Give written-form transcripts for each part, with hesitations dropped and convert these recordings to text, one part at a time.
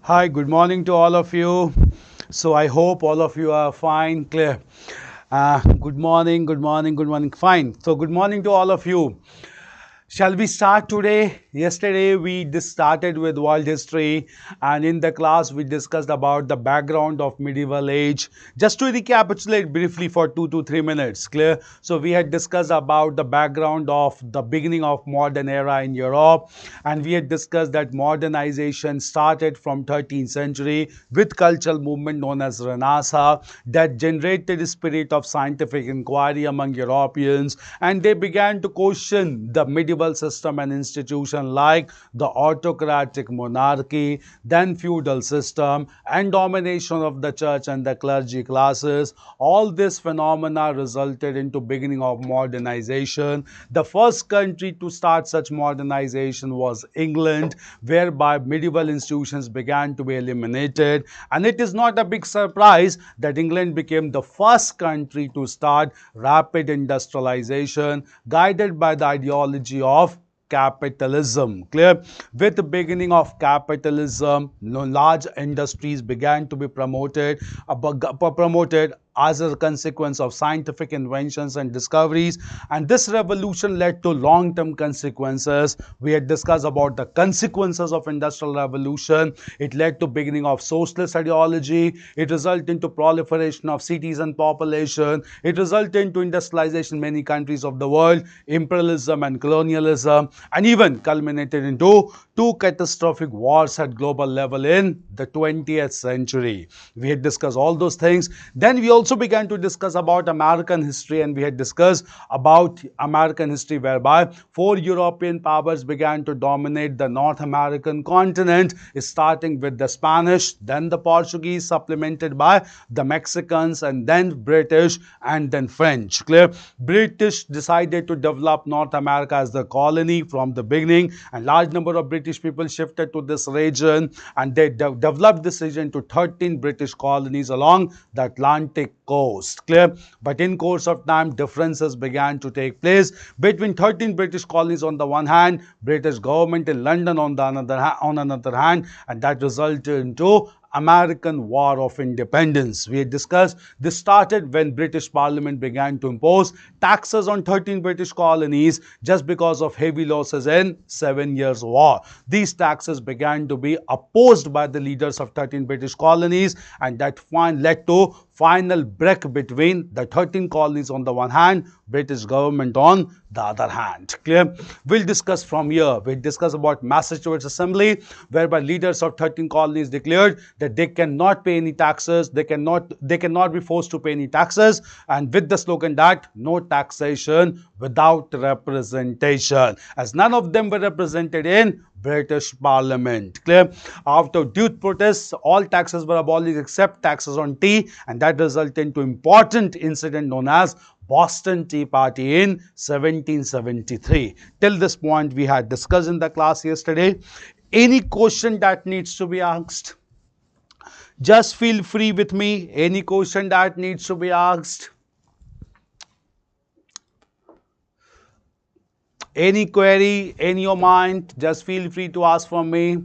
Hi, good morning to all of you. So I hope all of you are fine, clear. Good morning, good morning, good morning. Fine. So good morning to all of you. Shall we start today? Yesterday we started with world history, and in the class we discussed about the background of medieval age. Just to recapitulate briefly for 2 to 3 minutes, clear? So we had discussed about the background of the beginning of modern era in Europe, and we had discussed that modernization started from 13th century with cultural movement known as Renaissance that generated a spirit of scientific inquiry among Europeans, and they began to question the medieval system and institution like the autocratic monarchy, then feudal system, and domination of the church and the clergy classes. All this phenomena resulted into beginning of modernization. The first country to start such modernization was England, whereby medieval institutions began to be eliminated. And it is not a big surprise that England became the first country to start rapid industrialization, guided by the ideology of capitalism. Clear? With the beginning of capitalism, large industries began to be promoted as a consequence of scientific inventions and discoveries, and this revolution led to long-term consequences. We had discussed about the consequences of industrial revolution. It led to beginning of socialist ideology. It resulted into proliferation of cities and population. It resulted into industrialization in many countries of the world, imperialism and colonialism, and even culminated into two catastrophic wars at global level in the 20th century. We had discussed all those things. Then we also began to discuss about American history, and we had discussed about American history whereby four European powers began to dominate the North American continent, starting with the Spanish, then the Portuguese, supplemented by the Mexicans, and then British, and then French. Clear? British decided to develop North America as the colony from the beginning, and large number of British people shifted to this region, and they developed this region to 13 British colonies along the Atlantic coast. Clear? But in course of time, differences began to take place between 13 British colonies on the one hand, British government in London on another hand, and that resulted into American War of Independence. We had discussed this started when British Parliament began to impose taxes on 13 British colonies just because of heavy losses in 7 Years' War. These taxes began to be opposed by the leaders of 13 British colonies, and that led to final break between the 13 colonies on the one hand, British government on the other hand. Clear? We'll discuss from here. We'll discuss about Massachusetts Assembly, whereby leaders of 13 colonies declared that they cannot pay any taxes, they cannot be forced to pay any taxes, and with the slogan that no taxation without representation, as none of them were represented in British Parliament. Clear? After youth protests, all taxes were abolished except taxes on tea, and that resulted into important incident known as Boston Tea Party in 1773. Till this point, we had discussed in the class yesterday. Any question that needs to be asked? Just feel free with me. Any question that needs to be asked? Any query in your mind? Just feel free to ask from me.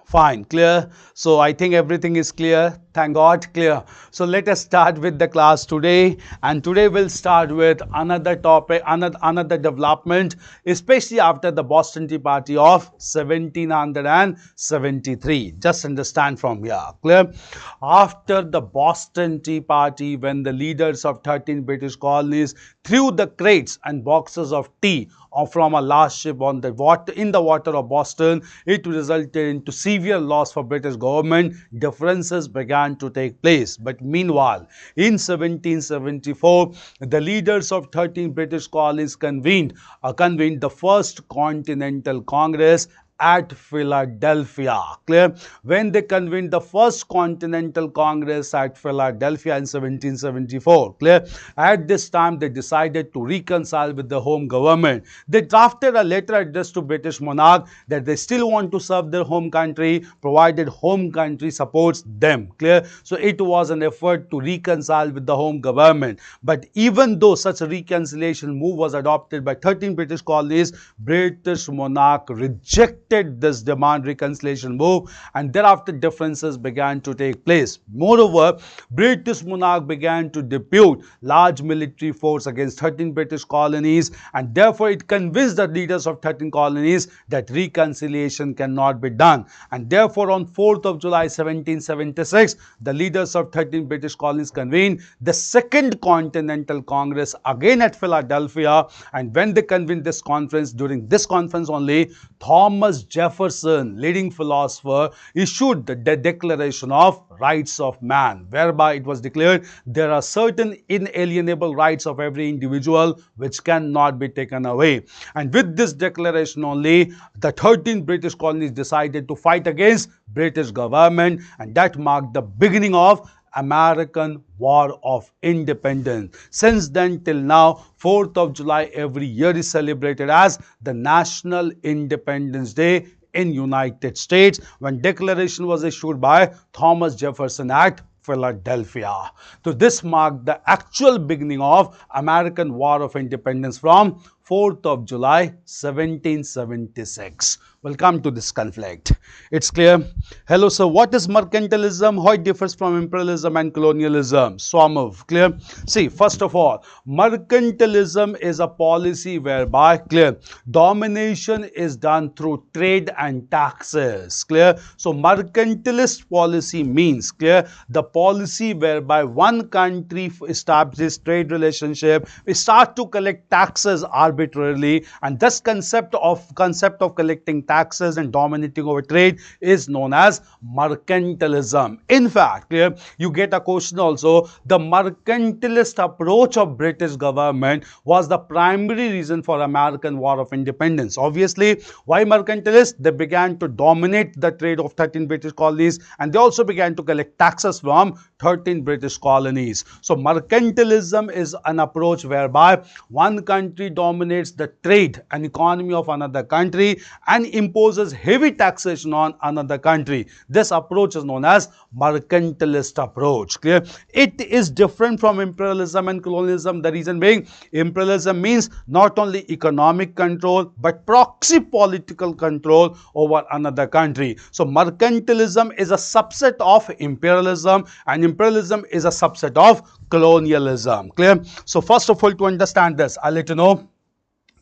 Fine, clear. So I think everything is clear. Thank God, clear. So let us start with the class today, and today we'll start with another topic, another development, especially after the Boston Tea Party of 1773. Just understand from here, clear. After the Boston Tea Party, when the leaders of 13 British colonies threw the crates and boxes of tea from a large ship on the water of Boston, it resulted into severe loss for British government. Differences began to take place. But meanwhile, in 1774, the leaders of 13 British colonies convened the First Continental Congress at Philadelphia. Clear? When they convened the First Continental Congress at Philadelphia in 1774. Clear? At this time, they decided to reconcile with the home government. They drafted a letter addressed to British monarch that they still want to serve their home country, provided home country supports them. Clear? So it was an effort to reconcile with the home government. But even though such a reconciliation move was adopted by 13 British colonies, British monarch rejected rejected this demand reconciliation move, and thereafter differences began to take place. Moreover, British monarch began to depute large military force against 13 British colonies, and therefore it convinced the leaders of 13 colonies that reconciliation cannot be done. And therefore on 4th of July 1776, the leaders of 13 British colonies convened the Second Continental Congress again at Philadelphia, and when they convened this conference, during this conference only, Thomas Jefferson, leading philosopher, issued the Declaration of Rights of Man, whereby it was declared there are certain inalienable rights of every individual which cannot be taken away. And with this declaration only, the 13 British colonies decided to fight against British government, and that marked the beginning of American War of Independence. Since then till now, 4th of July every year is celebrated as the National Independence Day in United States, when declaration was issued by Thomas Jefferson at Philadelphia. So this marked the actual beginning of American War of Independence from 4th of July 1776. We'll come to this conflict. It's clear. Hello sir, what is mercantilism? How it differs from imperialism and colonialism? Swamov, clear? See, first of all, mercantilism is a policy whereby, clear, domination is done through trade and taxes, clear? So mercantilist policy means, clear, the policy whereby one country establishes trade relationship, we start to collect taxes arbitrarily, and this concept of collecting taxes and dominating over trade is known as mercantilism. In fact, clear, you get a question also, the mercantilist approach of British government was the primary reason for American War of Independence. Obviously, why mercantilist? They began to dominate the trade of 13 British colonies, and they also began to collect taxes from 13 British colonies. So mercantilism is an approach whereby one country dominates the trade and economy of another country and imposes heavy taxation on another country. This approach is known as mercantilist approach. Clear? It is different from imperialism and colonialism. The reason being, imperialism means not only economic control but proxy political control over another country. So mercantilism is a subset of imperialism, and imperialism is a subset of colonialism. Clear? So first of all, to understand this, I'll let you know.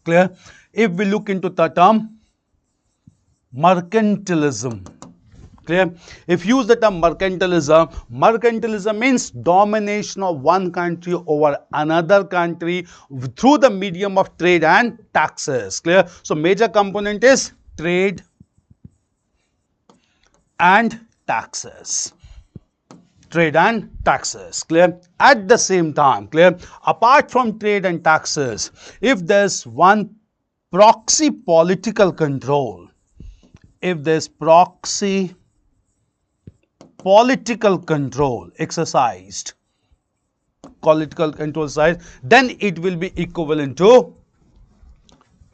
Clear? If we look into the term mercantilism, clear? If you use the term mercantilism, mercantilism means domination of one country over another country through the medium of trade and taxes. Clear? So major component is trade and taxes. Trade and taxes. Clear? At the same time, clear, apart from trade and taxes, if there's one proxy political control, if there's proxy political control exercised, political control exercised, then it will be equivalent to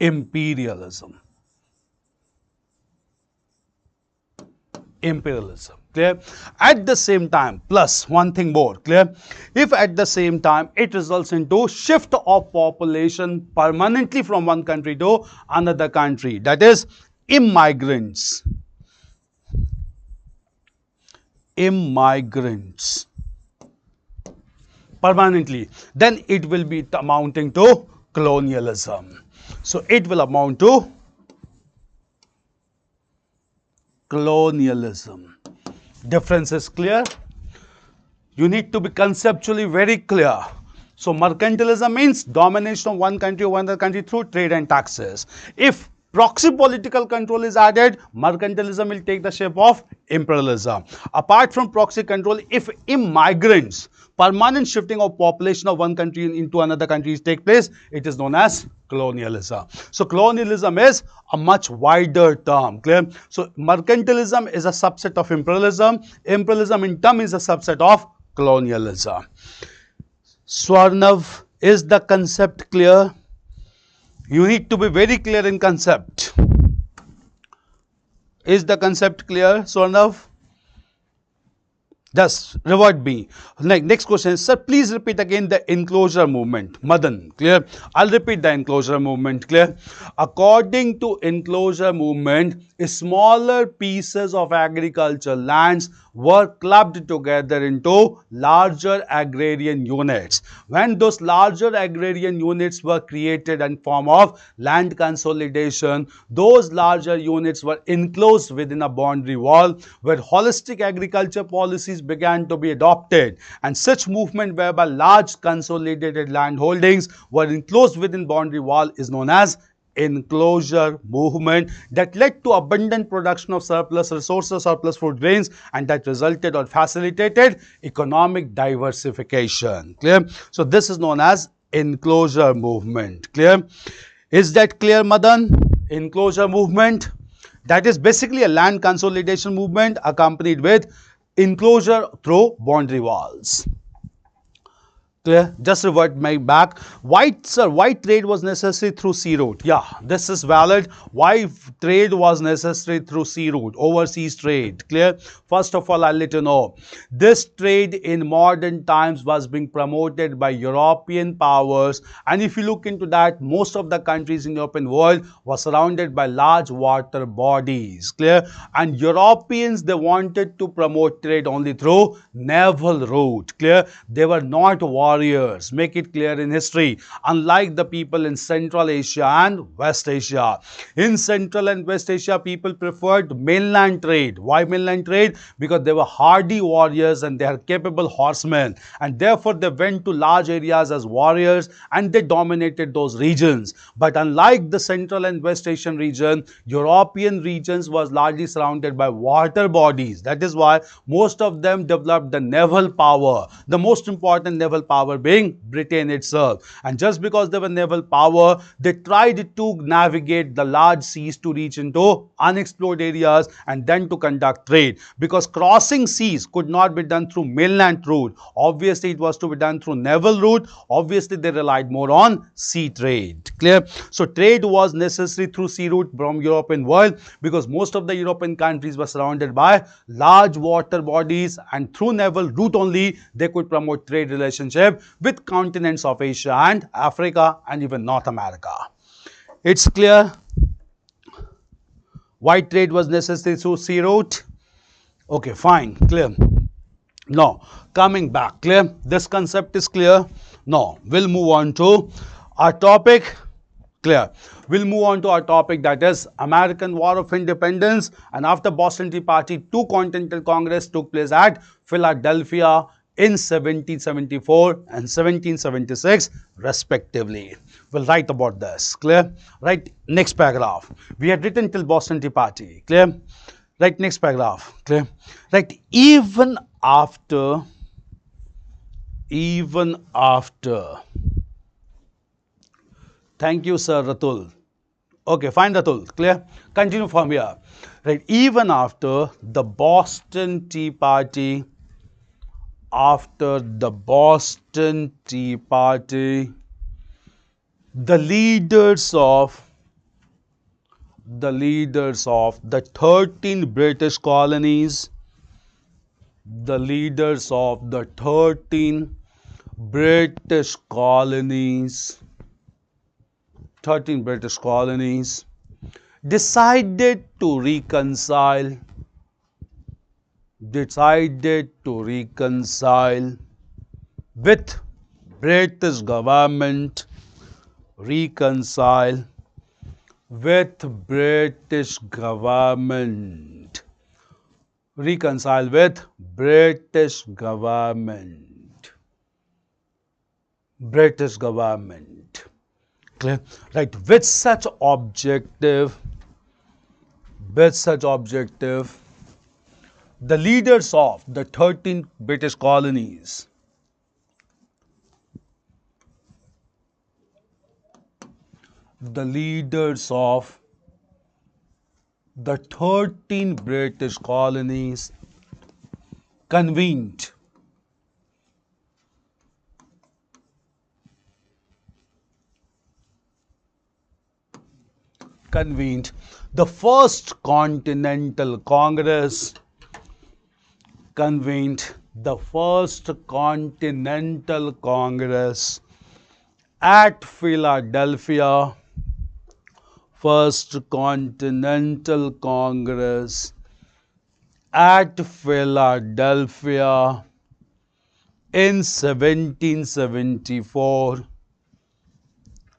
imperialism. Imperialism. Clear? At the same time, plus one thing more, clear, if at the same time it results into shift of population permanently from one country to another country, that is immigrants permanently, then it will be amounting to colonialism. So it will amount to colonialism. Difference is clear? You need to be conceptually very clear. So mercantilism means domination of one country over another country through trade and taxes. If proxy political control is added, mercantilism will take the shape of imperialism. Apart from proxy control, if immigrants, permanent shifting of population of one country into another country take place, it is known as colonialism. So colonialism is a much wider term. Clear? So mercantilism is a subset of imperialism. Imperialism in turn is a subset of colonialism. Swarnav, is the concept clear? You need to be very clear in concept. Is the concept clear, Swarnav? Just revert me. Next question, sir, please repeat again the enclosure movement. Madan, clear? I'll repeat the enclosure movement, clear? According to enclosure movement, smaller pieces of agricultural lands were clubbed together into larger agrarian units. When those larger agrarian units were created in form of land consolidation, those larger units were enclosed within a boundary wall where holistic agriculture policies began to be adopted, and such movement whereby large consolidated land holdings were enclosed within boundary wall is known as enclosure movement, that led to abundant production of surplus resources, surplus food grains, and that resulted or facilitated economic diversification. Clear? So this is known as enclosure movement. Clear? Is that clear, Madan? Enclosure movement, that is basically a land consolidation movement accompanied with enclosure through boundary walls. Clear? Just revert my back. Why trade was necessary through sea route? Yeah, this is valid. Why trade was necessary through sea route, overseas trade? Clear? First of all, I'll let you know. This trade in modern times was being promoted by European powers, and if you look into that, most of the countries in the European world were surrounded by large water bodies. Clear? And Europeans, they wanted to promote trade only through naval route. Clear? They were not warriors. Make it clear in history. Unlike the people in Central Asia and West Asia. In Central and West Asia, people preferred mainland trade. Why mainland trade? Because they were hardy warriors and they are capable horsemen. And therefore, they went to large areas as warriors and they dominated those regions. But unlike the Central and West Asian region, European regions was largely surrounded by water bodies. That is why most of them developed the naval power. The most important naval power being Britain itself. And just because they were naval power, they tried to navigate the large seas to reach into unexplored areas and then to conduct trade. Because crossing seas could not be done through mainland route. Obviously, it was to be done through naval route. Obviously, they relied more on sea trade. Clear? So, trade was necessary through sea route from European world because most of the European countries were surrounded by large water bodies, and through naval route only they could promote trade relationship with continents of Asia and Africa and even North America. It's clear why trade was necessary through sea route? Okay, fine, clear. Now, coming back, clear? This concept is clear. Now, we'll move on to our topic. Clear. We'll move on to our topic, that is American War of Independence. And after Boston Tea Party, two Continental Congress took place at Philadelphia in 1774 and 1776 respectively. We'll write about this. Clear? Right, next paragraph. We had written till Boston Tea Party. Clear? Right, next paragraph. Clear? Right, even after thank you, sir, Ratul. Okay, fine, Ratul. Clear? Continue from here. Right, even after the Boston Tea Party, the leaders of the 13 British colonies, 13 British colonies decided to reconcile with British government, reconcile with British government. Clear? Right. With such objective, the leaders of the 13 British colonies convened the First Continental Congress, convened the First Continental Congress at Philadelphia. First Continental Congress at Philadelphia in 1774.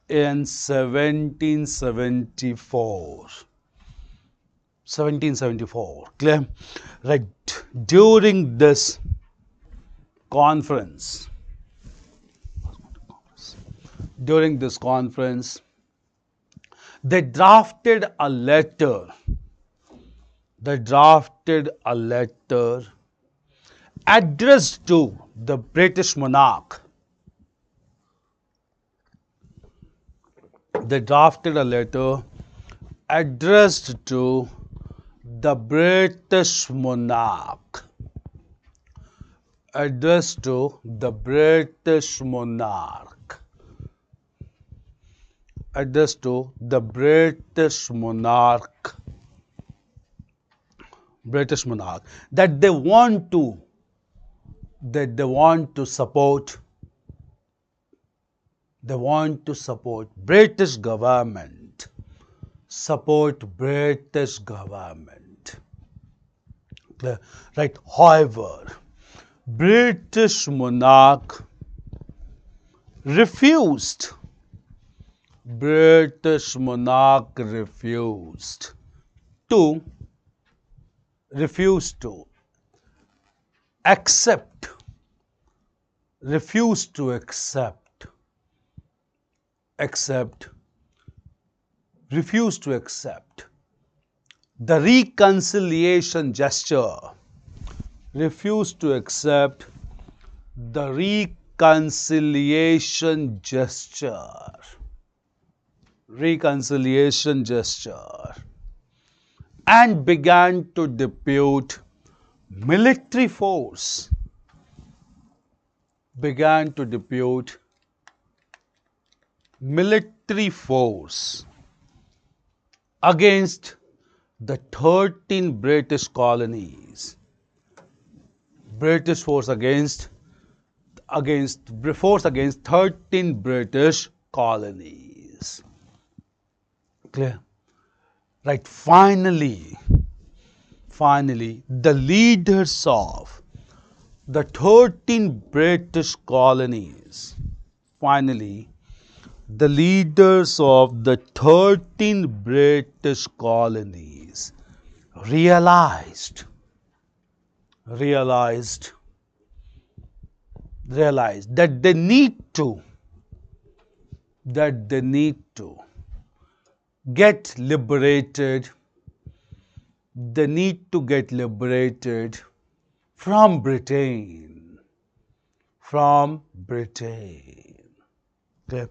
In 1774. Clear? Right. During this conference, they drafted a letter. Addressed to the British monarch. They drafted a letter addressed to the British monarch. Addressed to the British monarch. Addressed to the British monarch. That they want to support. They want to support British government. Support British government. Right. However, British monarch refused. British monarch refused to accept. Refused to accept. Refused to accept the reconciliation gesture. Refused to accept the reconciliation gesture. Reconciliation gesture. And began to depute military force. Began to depute military force against the 13 British colonies. British force against 13 British colonies. Clear? Right. Finally, the leaders of the 13 British colonies. The leaders of the 13 British colonies realized that they need to get liberated. They need to get liberated from Britain. Okay.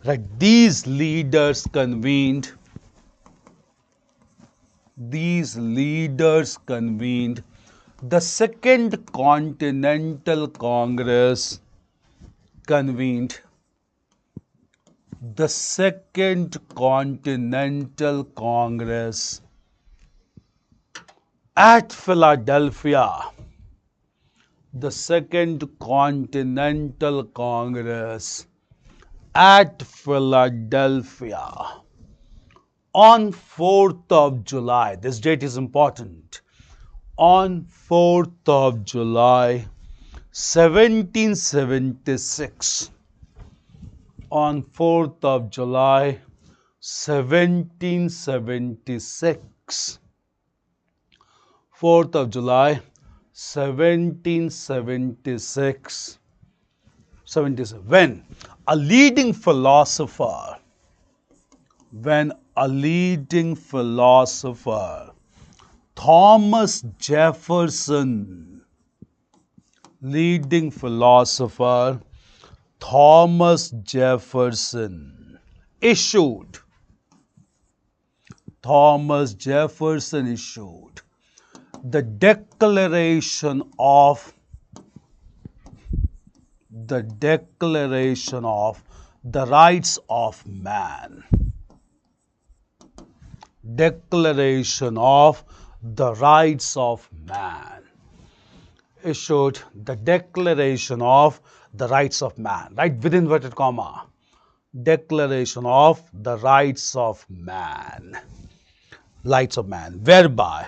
Right. These leaders convened the Second Continental Congress. The Second Continental Congress at Philadelphia. The Second Continental Congress at Philadelphia on 4th of July. This date is important. On 4th of July, 1776. On 4th of July, 1776. 4th of July, 1776. When a leading philosopher, Thomas Jefferson, issued the Declaration of the Rights of Man. Declaration of the Rights of Man. issued the Declaration of the Rights of Man, right, within inverted comma. Declaration of the Rights of Man. Rights of Man, whereby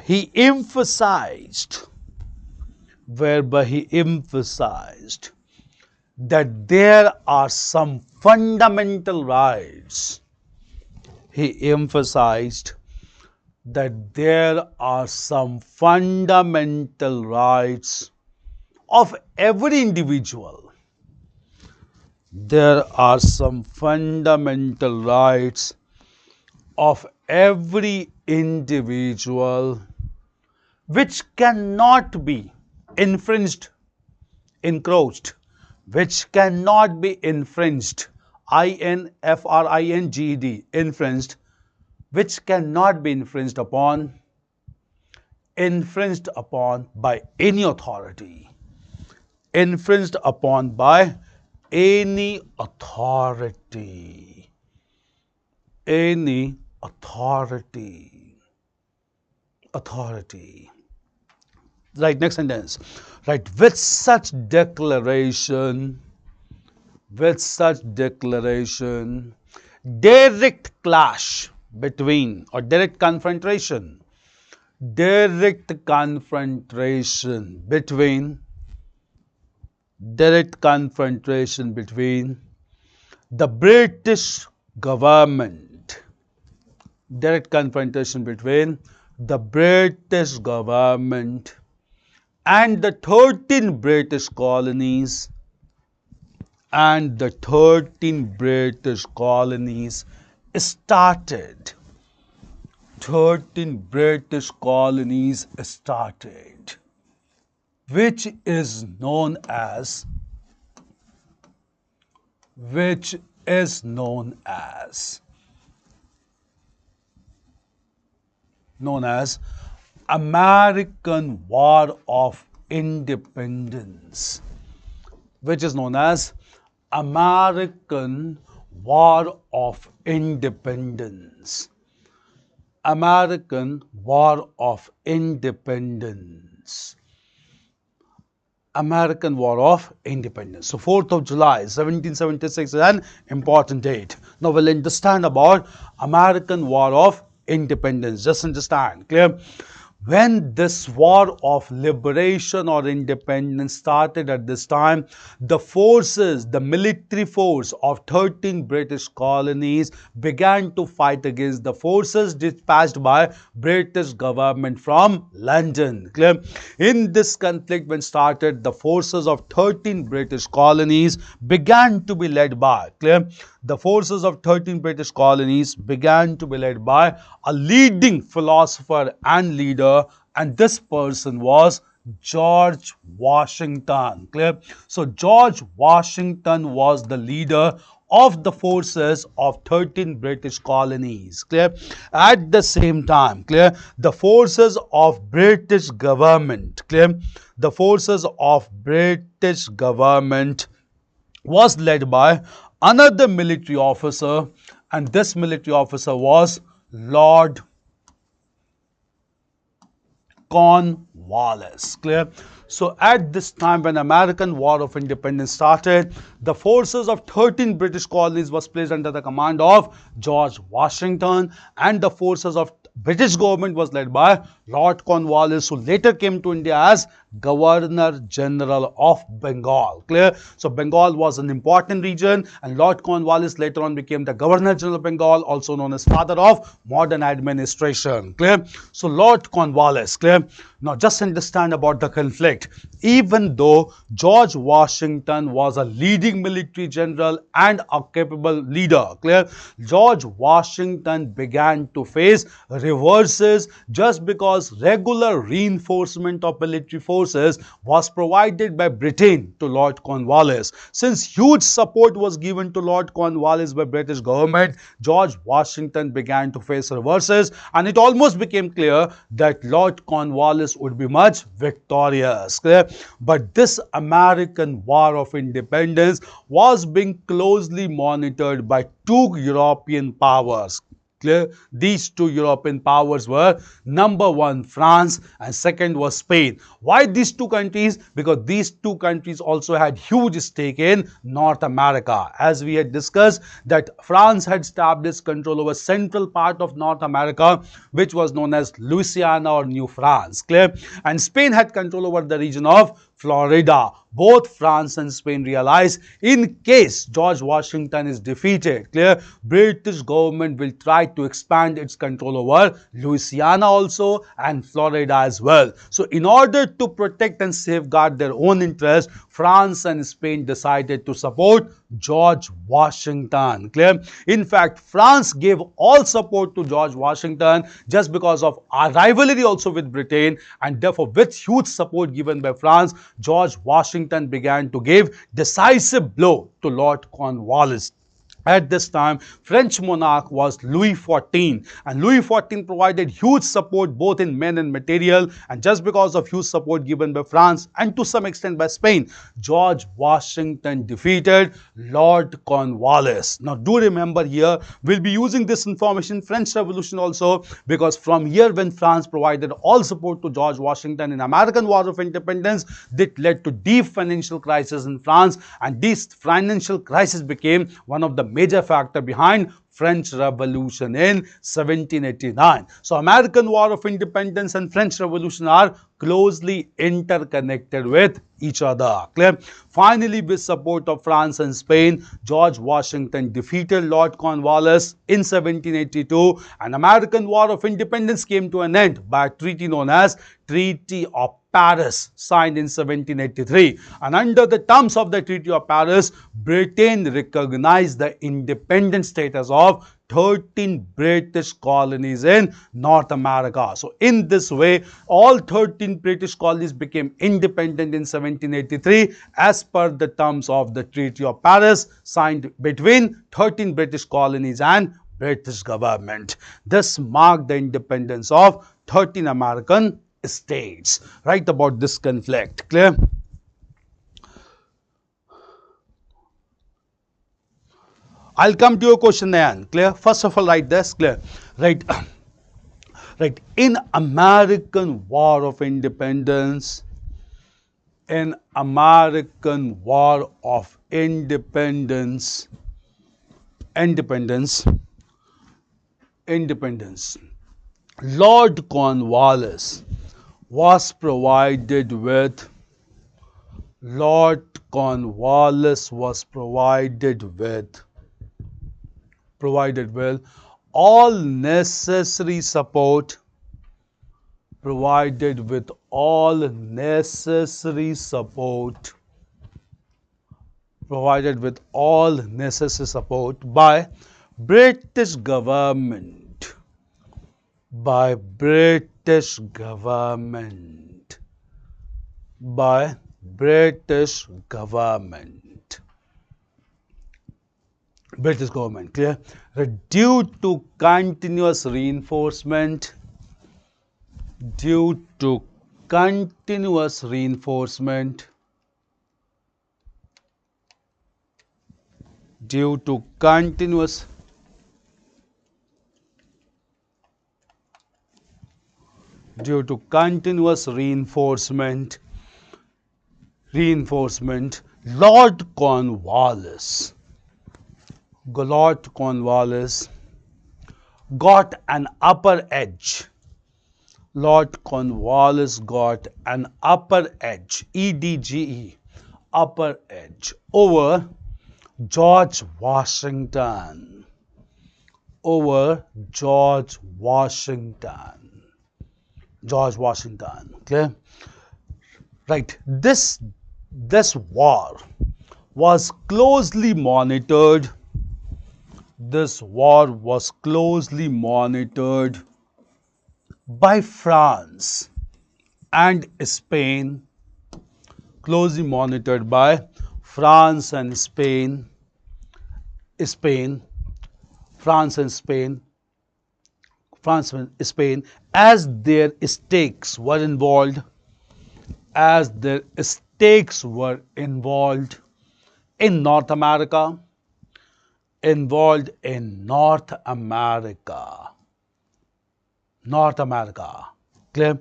he emphasized that there are some fundamental rights. He emphasized that there are some fundamental rights of every individual. There are some fundamental rights of every individual which cannot be infringed, encroached, which cannot be infringed, infringed, infringed, which cannot be infringed upon by any authority, infringed upon by any authority, Right, next sentence. Right, with such declaration, direct clash between, or direct confrontation between the British government, and the 13 British colonies, started. Which is known as American War of Independence, which is known as American War of Independence. American War of Independence. American War of Independence. So 4th of July 1776 is an important date. Now we'll understand about American War of Independence. Just understand, clear? When this war of liberation or independence started at this time, the forces, the military force of 13 British colonies began to fight against the forces dispatched by British government from London. Clear? In this conflict when started, the forces of 13 British colonies began to be led by, clear? The forces of 13 British colonies began to be led by a leading philosopher and leader, and this person was George Washington. Clear? So George Washington was the leader of the forces of 13 British colonies. Clear? At the same time, clear, the forces of British government, clear, the forces of British government was led by another military officer, and this military officer was Lord Cornwallis. Clear? So at this time when American War of Independence started, the forces of 13 British colonies was placed under the command of George Washington, and the forces of British government was led by Lord Cornwallis, who later came to India as Governor General of Bengal. Clear? So Bengal was an important region, and Lord Cornwallis later on became the Governor General of Bengal, also known as father of modern administration. Clear? So Lord Cornwallis. Clear? Now just understand about the conflict. Even though George Washington was a leading military general and a capable leader, clear, George Washington began to face reverses just because regular reinforcement of military forces was provided by Britain to Lord Cornwallis. Since huge support was given to Lord Cornwallis by British government, George Washington began to face reverses, and it almost became clear that Lord Cornwallis would be much victorious. Clear? But this American War of Independence was being closely monitored by two European powers. Clear? These two European powers were number one France and second was Spain. Why these two countries? Because these two countries also had huge stake in North America. As we had discussed that France had established control over central part of North America, which was known as Louisiana or New France. Clear? And Spain had control over the region of Florida. Both France and Spain realized in case George Washington is defeated, clear, British government will try to expand its control over Louisiana also and Florida as well. So in order to protect and safeguard their own interest, France and Spain decided to support George Washington. Clear? In fact, France gave all support to George Washington just because of our rivalry also with Britain, and therefore with huge support given by France, George Washington began to give decisive blow to Lord Cornwallis. At this time, French monarch was Louis XIV, and Louis XIV provided huge support both in men and material, and just because of huge support given by France and to some extent by Spain, George Washington defeated Lord Cornwallis. Now do remember here, we'll be using this information in French Revolution also, because from here when France provided all support to George Washington in American War of Independence, that led to deep financial crisis in France, and this financial crisis became one of the major factor behind French Revolution in 1789. So American War of Independence and French Revolution are closely interconnected with each other. Clear? Finally, with support of France and Spain, George Washington defeated Lord Cornwallis in 1782, and American War of Independence came to an end by a treaty known as Treaty of Paris, signed in 1783. And under the terms of the Treaty of Paris, Britain recognized the independent status of 13 British colonies in North America. So in this way, all 13 British colonies became independent in 1783 as per the terms of the Treaty of Paris, signed between 13 British colonies and British government. This marked the independence of 13 American states. Right about this conflict. Clear? I'll come to your question, Nayan. Clear? First of all, write this. Clear? Right. Right. In American War of Independence, in American War of Independence, Lord Cornwallis was provided with all necessary support by British government, by British government. Clear? Due to continuous reinforcement, Lord Cornwallis got an upper edge. EDGE, upper edge, over George Washington. Clear? Right. This war was closely monitored. By France and Spain. As their stakes were involved in North America, involved in North America. North America. Clear?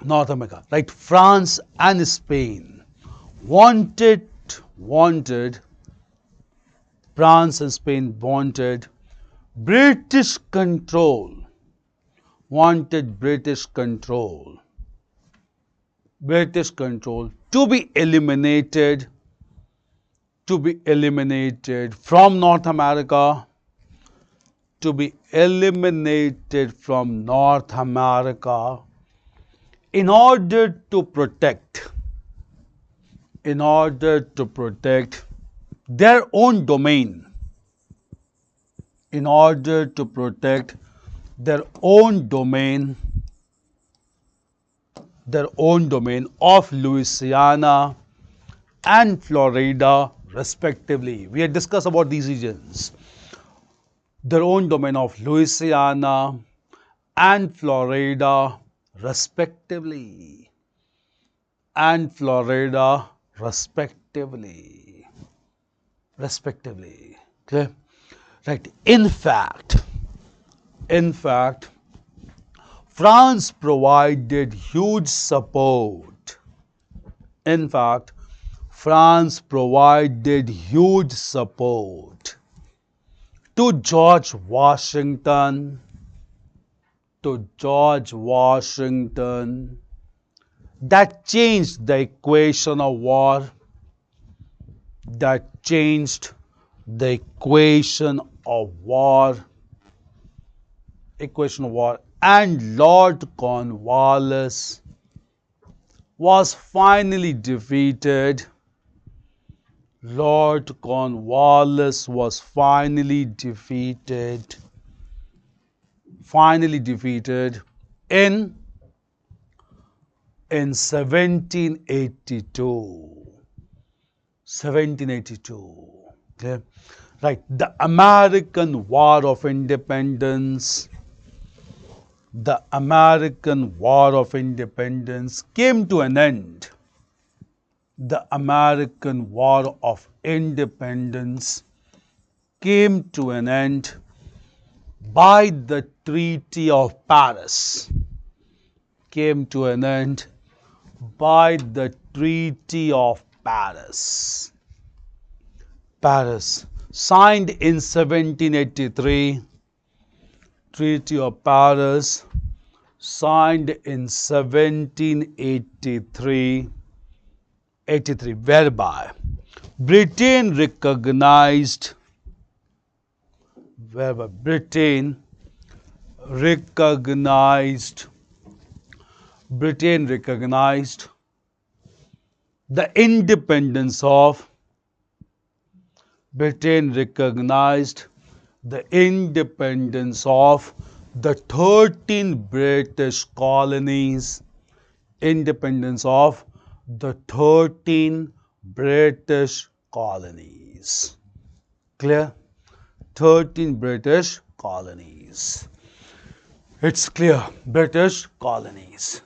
North America. Right? France and Spain wanted France and Spain wanted British control. British control to be eliminated from North America, in order to protect their own domain, of Louisiana and Florida respectively. We had discussed about these regions. Their own domain of Louisiana and Florida respectively. Clear? Right. In fact, France provided huge support. To George Washington, that changed the equation of war. And Lord Cornwallis was finally defeated. In 1782. Okay. Right. The American War of Independence came to an end. By the Treaty of Paris. Signed in 1783. Treaty of Paris, signed in 1783, whereby Britain recognized the independence of the 13 British colonies. Clear? 13 British colonies. It's clear. British colonies.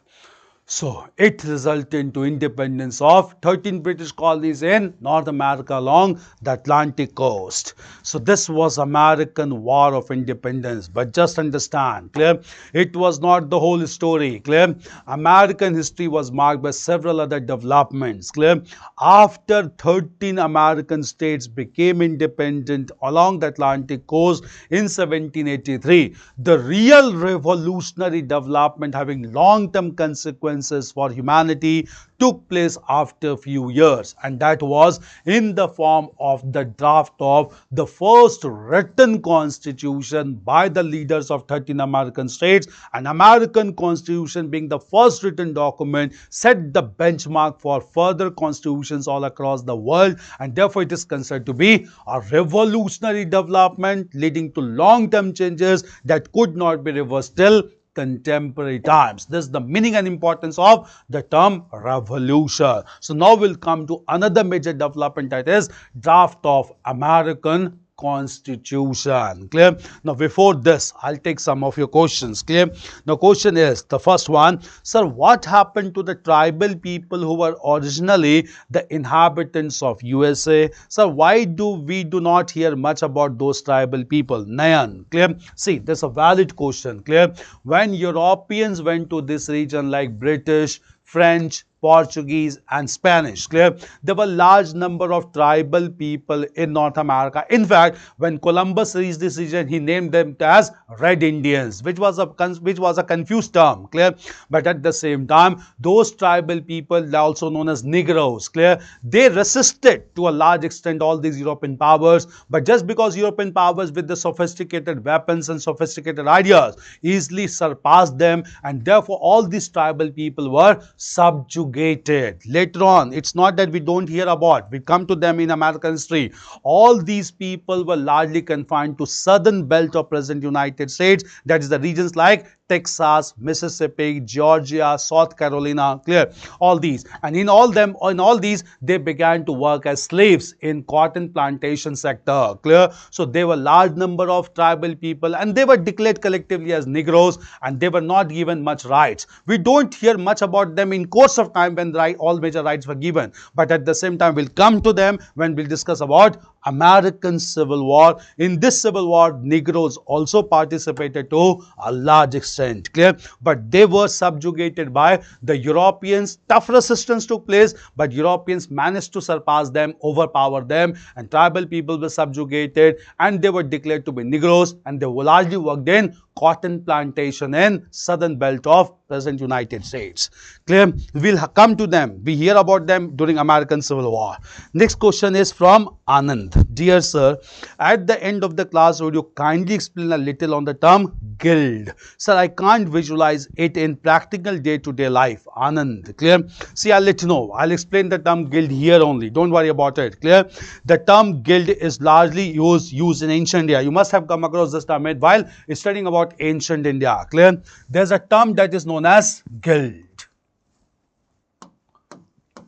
So, it resulted into independence of 13 British colonies in North America along the Atlantic coast. So, this was American War of Independence. But just understand, clear? It was not the whole story, clear? American history was marked by several other developments, clear? After 13 American states became independent along the Atlantic coast in 1783, the real revolutionary development having long-term consequences for humanity took place after a few years, and that was in the form of the draft of the first written constitution by the leaders of 13 American states. An American constitution, being the first written document, set the benchmark for further constitutions all across the world, and therefore it is considered to be a revolutionary development leading to long-term changes that could not be reversed till contemporary times. This is the meaning and importance of the term revolution. So now we'll come to another major development, that is draft of American constitution. Clear? Now before this, I'll take some of your questions. Clear? Now question is, the first one, sir, what happened to the tribal people who were originally the inhabitants of USA? Sir, why do we do not hear much about those tribal people? Nayan. Clear? See, that's a valid question. Clear? When Europeans went to this region like British, French, Portuguese and Spanish, clear, there were large number of tribal people in North America. In fact, when Columbus reached this region, he named them as Red Indians, which was a confused term, clear. But at the same time, those tribal people, also known as Negroes, clear, they resisted to a large extent all these European powers. But just because European powers with the sophisticated weapons and sophisticated ideas easily surpassed them, and therefore all these tribal people were subjugated. Later on, it's not that we don't hear about, we come to them in American history. All these people were largely confined to southern belt of present United States, that is the regions like Texas, Mississippi, Georgia, South Carolina, clear, all these. And in all these, they began to work as slaves in cotton plantation sector, clear. So there were large number of tribal people and they were declared collectively as Negroes and they were not given much rights. We don't hear much about them in course of time when all major rights were given. But at the same time, we'll come to them when we'll discuss about American Civil War. In this Civil War, Negroes also participated to a large extent, clear, but they were subjugated by the Europeans. Tough resistance took place, but Europeans managed to surpass them, overpower them, and tribal people were subjugated and they were declared to be Negroes, and they largely worked in cotton plantation in southern belt of present United States. Clear? We'll come to them. We hear about them during American Civil War. Next question is from Anand. Dear sir, at the end of the class, would you kindly explain a little on the term guild? Sir, I can't visualize it in practical day-to-day life. Anand. Clear? See, I'll let you know. I'll explain the term guild here only. Don't worry about it. Clear? The term guild is largely used in ancient India. You must have come across this term while studying about ancient India. Clear? There's a term that is known as guild.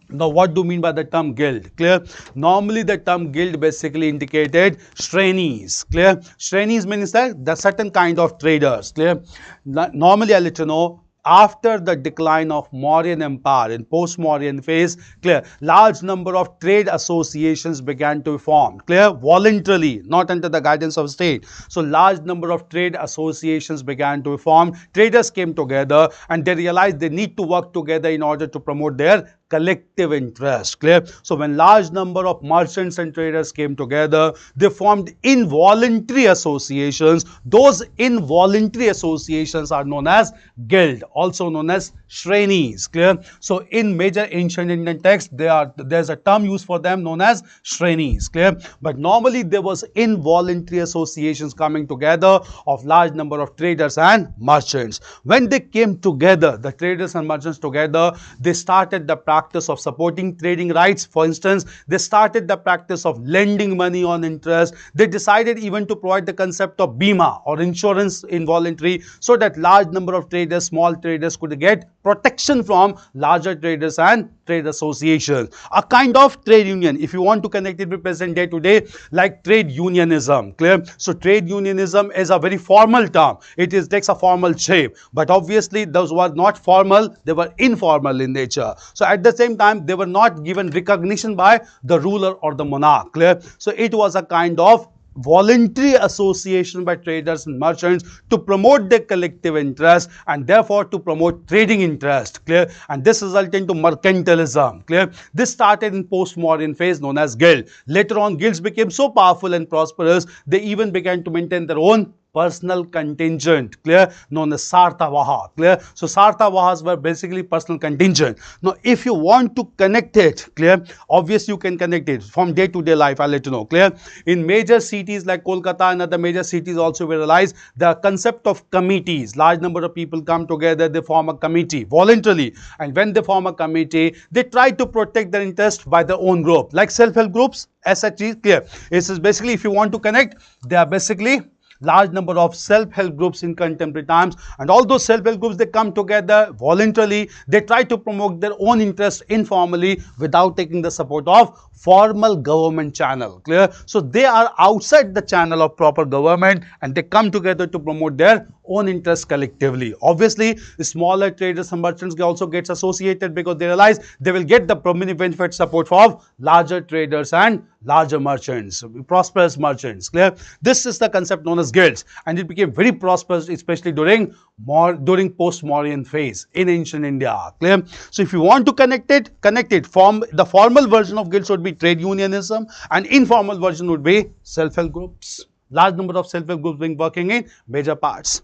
Now, what do you mean by the term guild? Clear? Normally, the term guild basically indicated Shrenis. Clear? Shrenis means that the certain kind of traders. Clear? Normally, I'll let you know, after the decline of Mauryan Empire in post-Mauryan phase, clear, large number of trade associations began to form, clear, voluntarily, not under the guidance of state. So large number of trade associations began to form. Traders came together and they realized they need to work together in order to promote their collective interest, clear. So when large number of merchants and traders came together, they formed involuntary associations. Those involuntary associations are known as guild, also known as Shrenis, clear. So in major ancient Indian texts, there's a term used for them known as Shrenis, clear. But normally there was involuntary associations coming together of large number of traders and merchants. When they came together, the traders and merchants together, they started the practice of supporting trading rights. For instance, they started the practice of lending money on interest. They decided even to provide the concept of bima or insurance involuntary, so that large number of traders, small traders could get protection from larger traders and trade associations. A kind of trade union, if you want to connect it with present day today, like trade unionism, clear. So trade unionism is a very formal term. It takes a formal shape, but obviously those were not formal, they were informal in nature. So at the same time, they were not given recognition by the ruler or the monarch, clear. So it was a kind of voluntary association by traders and merchants to promote their collective interest and therefore to promote trading interest, clear. And this resulted into mercantilism, clear. This started in post-Mauryan phase known as guild. Later on, guilds became so powerful and prosperous, they even began to maintain their own personal contingent, clear, known as Sartavaha, clear. So Sartavahas were basically personal contingent. Now, if you want to connect it, clear, obviously you can connect it from day-to-day life. I'll let you know, clear. In major cities like Kolkata and other major cities also we realize the concept of committees. Large number of people come together, they form a committee voluntarily, and when they form a committee, they try to protect their interest by their own group, like self-help groups, SHGs, clear. It is basically, if you want to connect, they are basically large number of self-help groups in contemporary times, and all those self-help groups, they come together voluntarily. They try to promote their own interests informally without taking the support of formal government channel. Clear? So they are outside the channel of proper government, and they come together to promote their own interests collectively. Obviously, the smaller traders and merchants also gets associated because they realize they will get the benefit support of larger traders and larger merchants, prosperous merchants. Clear? This is the concept known as guilds, and it became very prosperous, especially during post-Mauryan phase in ancient India. Clear? So if you want to connect it. From the formal version of guilds would be trade unionism, and informal version would be self-help groups. Large number of self-help groups being working in major parts.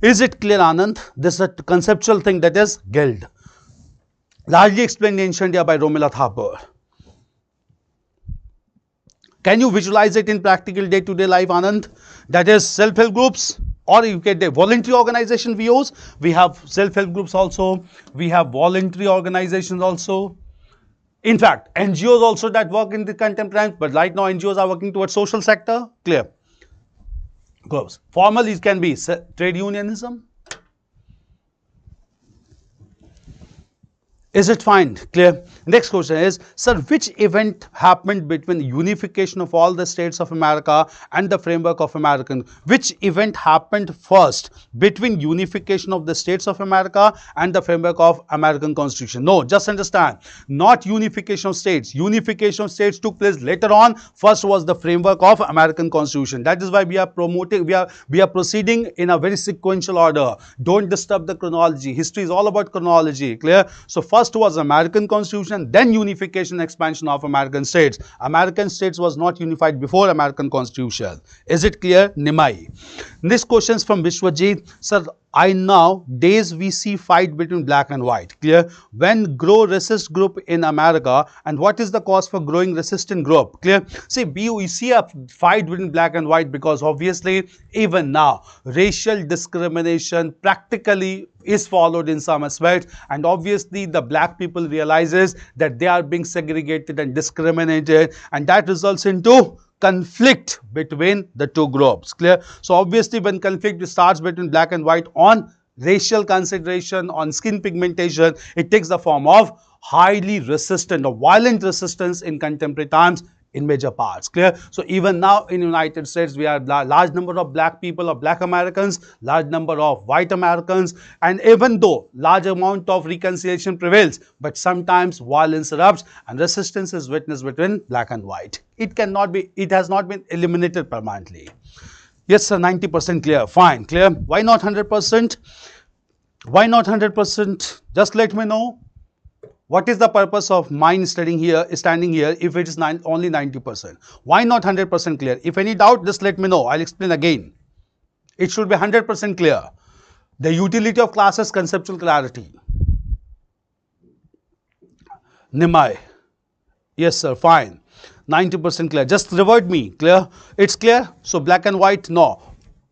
Is it clear, Anand? This is a conceptual thing, that is guild. Largely explained in ancient India by Romila Thapar. Can you visualize it in practical day-to-day life, Anand? That is self-help groups, or you get the voluntary organization VOs. We have self-help groups also. We have voluntary organizations also. In fact, NGOs also that work in the contemporary times, but right now NGOs are working towards social sector. Clear? Groups. Formal, it can be trade unionism. Is it fine? Clear? Next question is, sir, which event happened between unification of all the states of America and the framework of American? Which event happened first between unification of the states of America and the framework of American Constitution? No, just understand, not unification of states. Unification of states took place later on. First was the framework of American Constitution. That is why we are promoting, we are proceeding in a very sequential order. Don't disturb the chronology. History is all about chronology. Clear? So first was American Constitution, then unification, expansion of American states. American states was not unified before American Constitution. Is it clear? Nimai. Next question is from Vishwajit. Sir, I nowadays we see fight between black and white. Clear? When grow racist group in America, and what is the cause for growing resistant group? Clear? See, we see a fight between black and white because obviously even now racial discrimination practically is followed in some aspects, and obviously the black people realizes that they are being segregated and discriminated, and that results into conflict between the two groups. Clear? So obviously when conflict starts between black and white on racial consideration, on skin pigmentation, it takes the form of highly resistant or violent resistance in contemporary times in major parts. Clear? So even now in United States, we have large number of black people or black Americans, large number of white Americans, and even though large amount of reconciliation prevails, but sometimes violence erupts and resistance is witnessed between black and white. It has not been eliminated permanently. Yes, sir, 90% clear. Fine, clear. Why not 100%? Why not 100%? Just let me know. What is the purpose of mine standing here if it is only 90%? Why not 100% clear? If any doubt, just let me know. I'll explain again. It should be 100% clear. The utility of classes, conceptual clarity. Nimai. Yes, sir. Fine. 90% clear. Just revert me. Clear? It's clear? So black and white? No.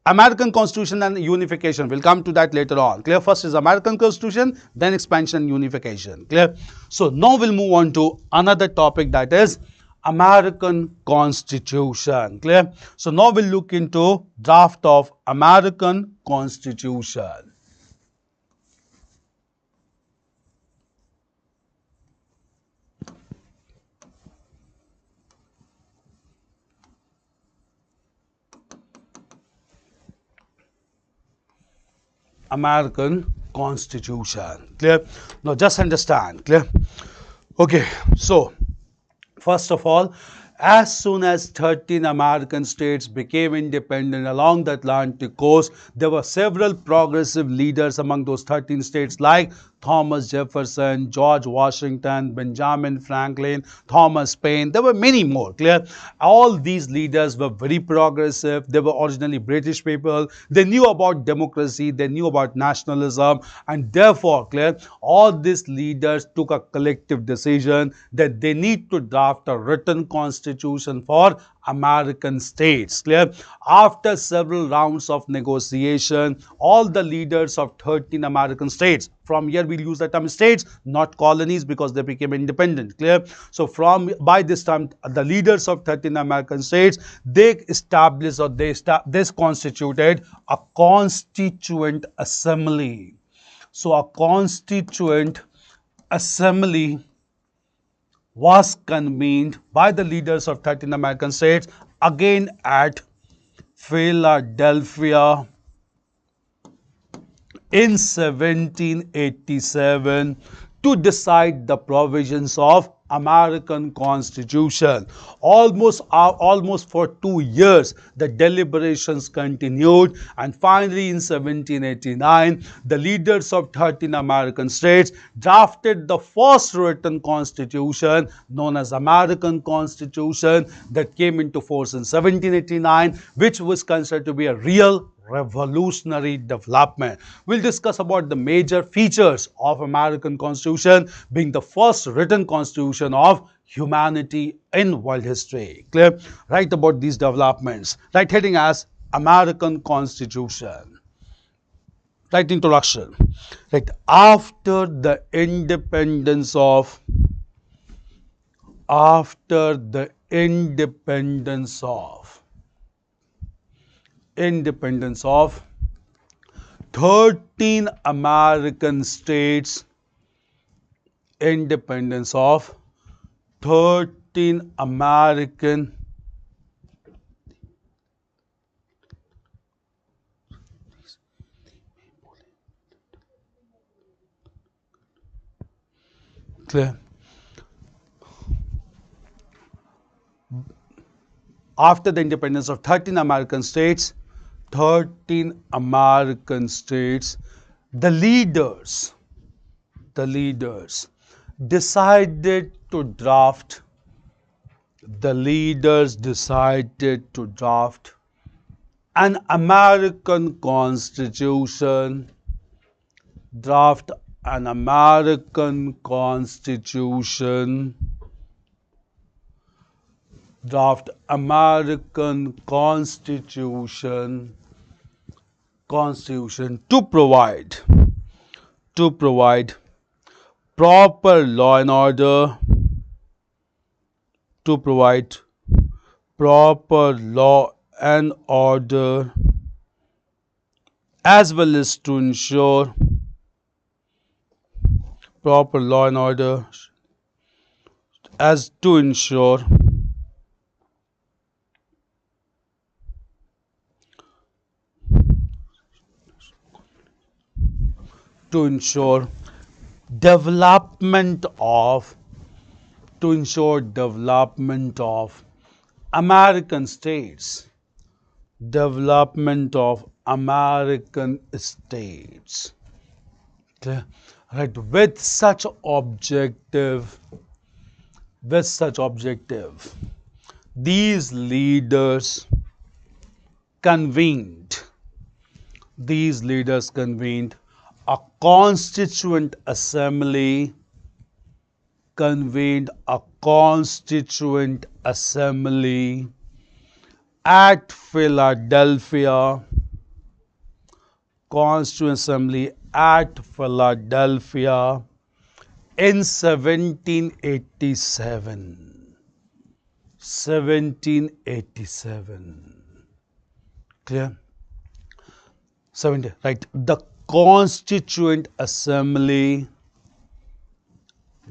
American Constitution and unification. We'll come to that later on. Clear? First is American Constitution, then expansion, unification. Clear? So now we'll move on to another topic, that is American Constitution. Clear? So now we'll look into draft of American Constitution. American Constitution. Clear? Now just understand. Clear? Okay, so first of all, as soon as 13 American states became independent along the Atlantic coast, there were several progressive leaders among those 13 states like Thomas Jefferson, George Washington, Benjamin Franklin, Thomas Paine. There were many more. Clear? All these leaders were very progressive. They were originally British people. They knew about democracy. They knew about nationalism. And therefore, clear, all these leaders took a collective decision that they need to draft a written constitution for American states. Clear? After several rounds of negotiation, all the leaders of 13 American states, from here we'll use the term states, not colonies, because they became independent. Clear? So by this time, the leaders of 13 American states, they established, or they constituted a constituent assembly. So a constituent assembly was convened by the leaders of 13 American states, again at Philadelphia in 1787, to decide the provisions of American Constitution. Almost for 2 years, the deliberations continued, and finally in 1789, the leaders of 13 American states drafted the first written constitution known as American Constitution, that came into force in 1789, which was considered to be a real revolutionary development. We'll discuss about the major features of American Constitution, being the first written constitution of humanity in world history. Clear? Write about these developments. Write heading as American Constitution. Write introduction. Right. After the independence of 13 American states, independence of 13 American clear. After the independence of 13 American states, the leaders decided to draft an American Constitution, draft an American Constitution to provide proper law and order, as well as to ensure proper law and order, as to ensure development of American states, Clear? Right. With such objective, these leaders convened a constituent assembly, at Philadelphia, in 1787. Clear? 70. Right. The Constituent Assembly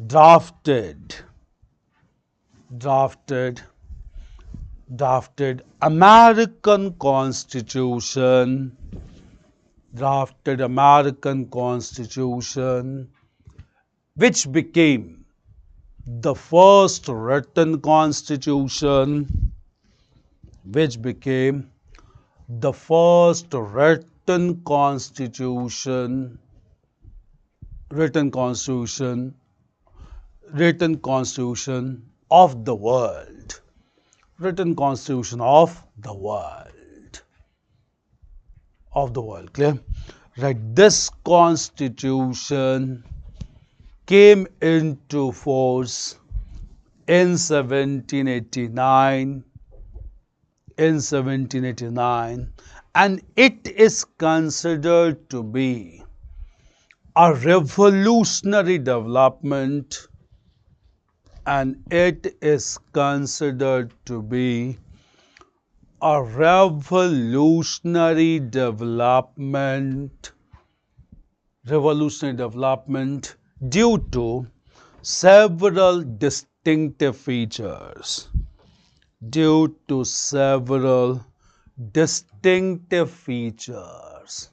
drafted American Constitution, which became the first written constitution, of the world. Clear? Right. This constitution came into force in 1789 in 1789, and it is considered to be a revolutionary development, and it is considered to be a revolutionary development due to several distinctive features. Due to several distinctive features.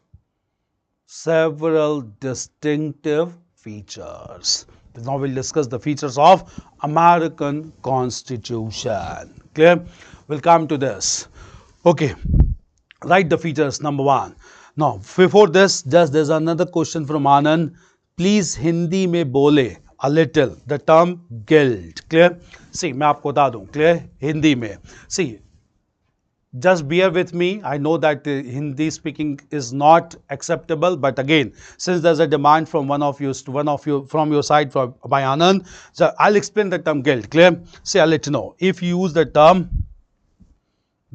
Several distinctive features. Now we'll discuss the features of American Constitution. Clear? We'll come to this. Okay. Write the features. Number one. Now, before this, just there's another question from Anand. Please Hindi में बोले a little the term guild. Clear? See, मैं आपको बता दूं. Clear? Hindi में. See, just bear with me. I know that Hindi speaking is not acceptable, but again, since there's a demand from one of you from your side by Anand, so I'll explain the term guild. Clear? See, I'll let you know. If you use the term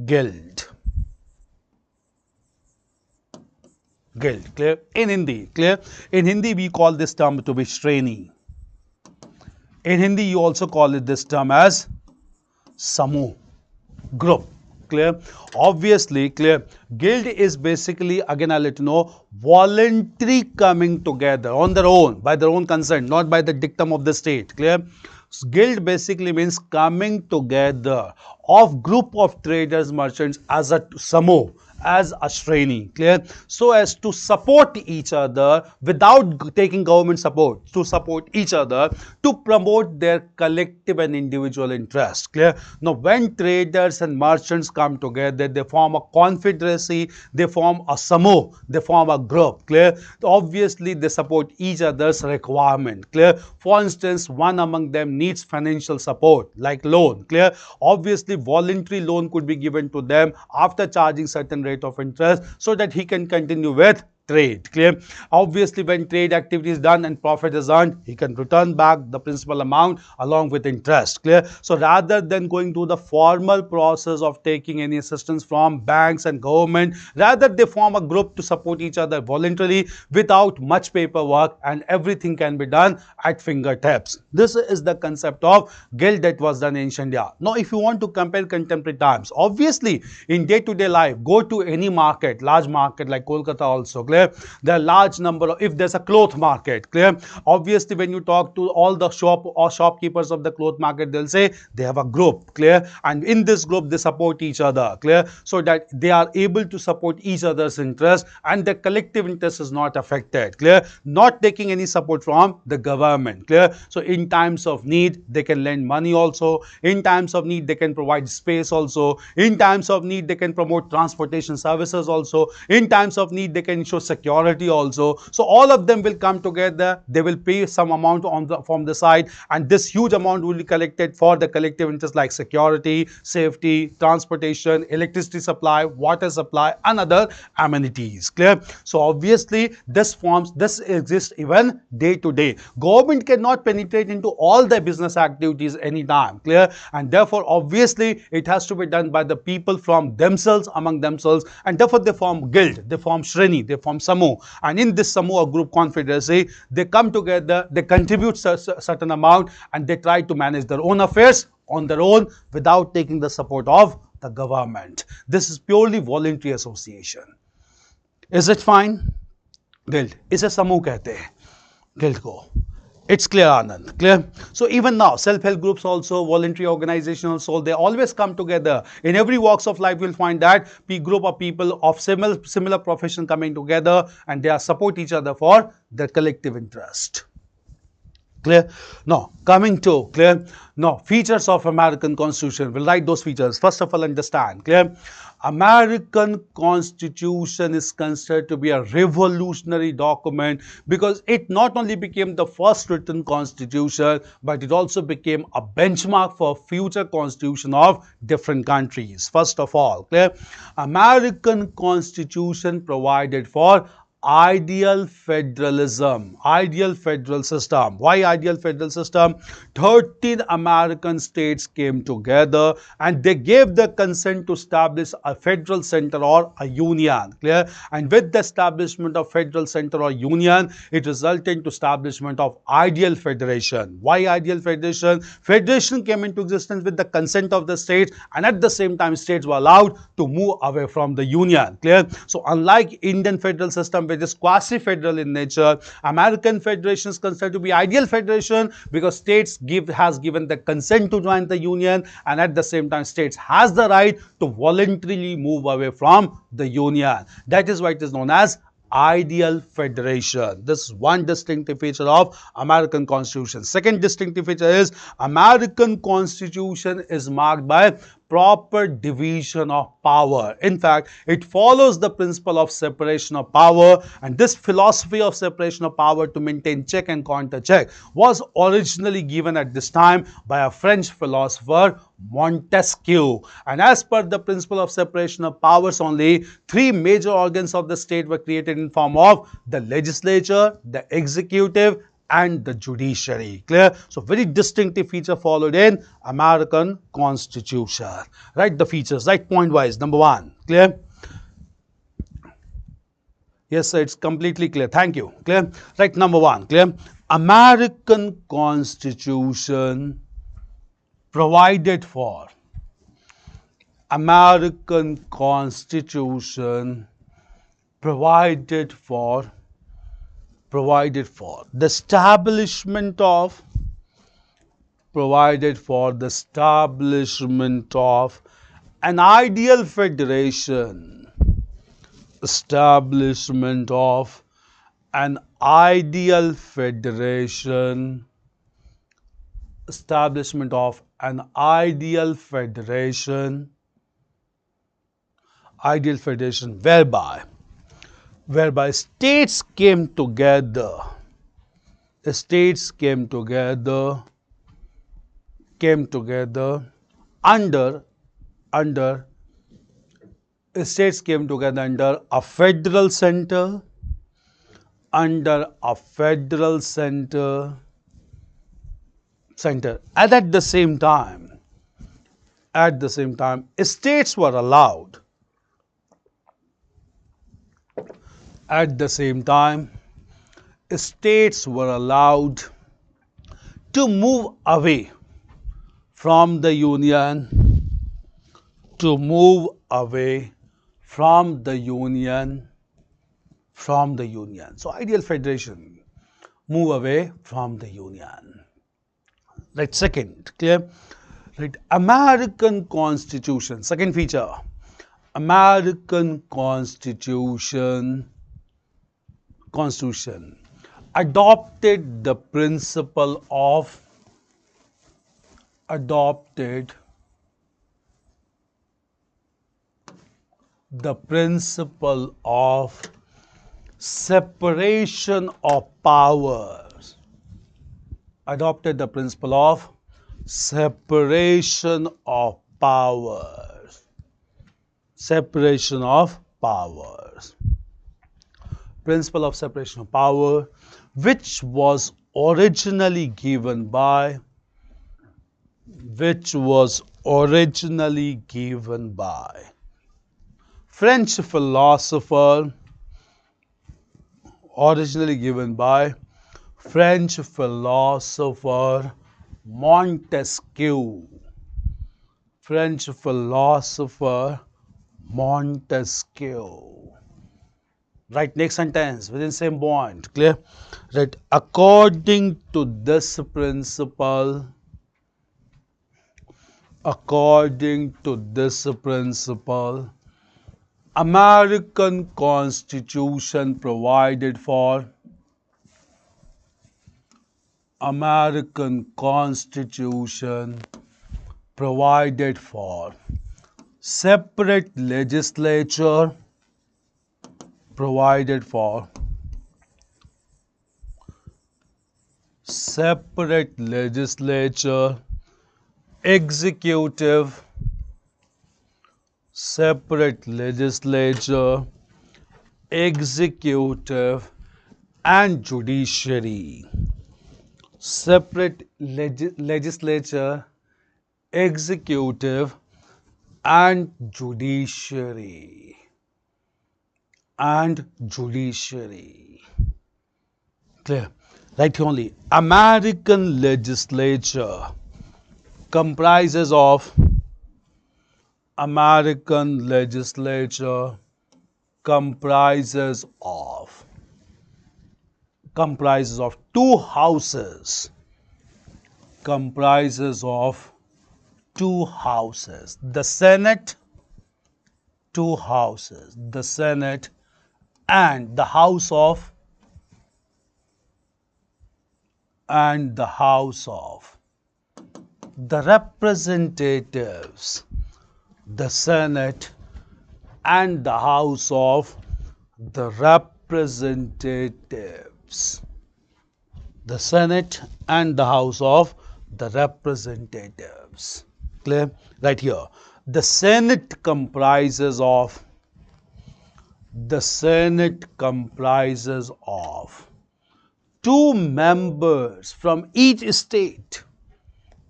guild, clear? In Hindi, clear? In Hindi, we call this term to be Shreni. In Hindi, you also call it this term as Samuh, group. Clear? Obviously, clear. Guild is basically, again I'll let you know, voluntary coming together on their own, by their own consent, not by the dictum of the state. Clear? So, guild basically means coming together of group of traders, merchants as a samuh, as a shreni, clear? So as to support each other without taking government support, to support each other, to promote their collective and individual interest, clear? Now when traders and merchants come together, they form a confederacy, they form a samuh, they form a group, clear? Obviously they support each other's requirement, clear? For instance, one among them needs financial support like loan, clear? Obviously voluntary loan could be given to them after charging certain rate of interest so that he can continue with trade, clear? Obviously when trade activity is done and profit is earned, he can return back the principal amount along with interest, clear? So rather than going through the formal process of taking any assistance from banks and government, rather they form a group to support each other voluntarily without much paperwork, and everything can be done at fingertips. This is the concept of guild that was done in ancient India. Now if you want to compare contemporary times, obviously in day-to-day life, go to any market, large market like Kolkata also, clear? There are large number of, if there's a cloth market, clear? Obviously when you talk to all the shopkeepers of the cloth market, they'll say they have a group, clear? And in this group they support each other, clear? So that they are able to support each other's interest and the collective interest is not affected, clear? Not taking any support from the government, clear? So in times of need they can lend money also, in times of need they can provide space also, in times of need they can promote transportation services also, in times of need they can ensure security also. So all of them will come together, they will pay some amount from the side, and this huge amount will be collected for the collective interest like security, safety, transportation, electricity supply, water supply and other amenities, clear? So obviously this exists even day to day. Government cannot penetrate into all the business activities anytime, clear? And therefore obviously it has to be done by the people from themselves, among themselves, and therefore they form guild, they form shreni, they form samuh, and in this samuh or group confederacy they come together, they contribute certain amount and they try to manage their own affairs on their own without taking the support of the government. This is purely voluntary association. Is it fine? Guild. इसे समूह कहते हैं guild को. It's clear, Anand. Clear? So even now, self-help groups also, voluntary organizations also, they always come together. In every walks of life, you'll find that group of people of similar profession coming together and they support each other for their collective interest. Clear? Now, coming to, clear? Now, features of American Constitution. We'll write those features. First of all, understand, clear? American Constitution is considered to be a revolutionary document because it not only became the first written constitution, but it also became a benchmark for future constitution of different countries. First of all, clear? American Constitution provided for ideal federalism, ideal federal system. Why ideal federal system? 13 American states came together and they gave the consent to establish a federal center or a union. Clear? And with the establishment of federal center or union, it resulted to establishment of ideal federation. Why ideal federation? Federation came into existence with the consent of the states, and at the same time states were allowed to move away from the union. Clear? So unlike Indian federal system, which is quasi-federal in nature, American federation is considered to be ideal federation because states has given the consent to join the union, and at the same time states has the right to voluntarily move away from the union. That is why it is known as ideal federation. This is one distinctive feature of American Constitution. Second distinctive feature is American Constitution is marked by proper division of power. In fact, it follows the principle of separation of power, and this philosophy of separation of power to maintain check and counter check was originally given at this time by a French philosopher, Montesquieu. And as per the principle of separation of powers, only three major organs of the state were created in form of the legislature, the executive, and the judiciary. Clear? So very distinctive feature followed in American Constitution. Write the features, right, point wise. Number one, clear? Yes, sir, it's completely clear. Thank you. Clear? Right, number one, clear? American Constitution provided for. American Constitution provided for the establishment of an ideal federation, establishment of an ideal federation, establishment of an ideal federation, whereby states came together under a federal center, and at the same time states were allowed to move away from the union, So ideal federation, move away from the union. Right, second, clear? Right, American Constitution, second feature, American Constitution adopted the principle of separation of powers. Adopted the principle of separation of powers. Principle of separation of power, which was originally given by French philosopher Montesquieu. Right, next sentence within same point. Clear? Right, according to this principle, American Constitution provided for separate legislature, executive, executive and judiciary. Separate legislature, executive and judiciary. Clear? Right here only. American legislature comprises of American legislature comprises of two houses. Comprises of two houses. The Senate, two houses. The Senate and the House of the Representatives. The Senate and the House of the Representatives. The Senate and the House of the Representatives. Clear? Right here. The Senate comprises of two members from each state.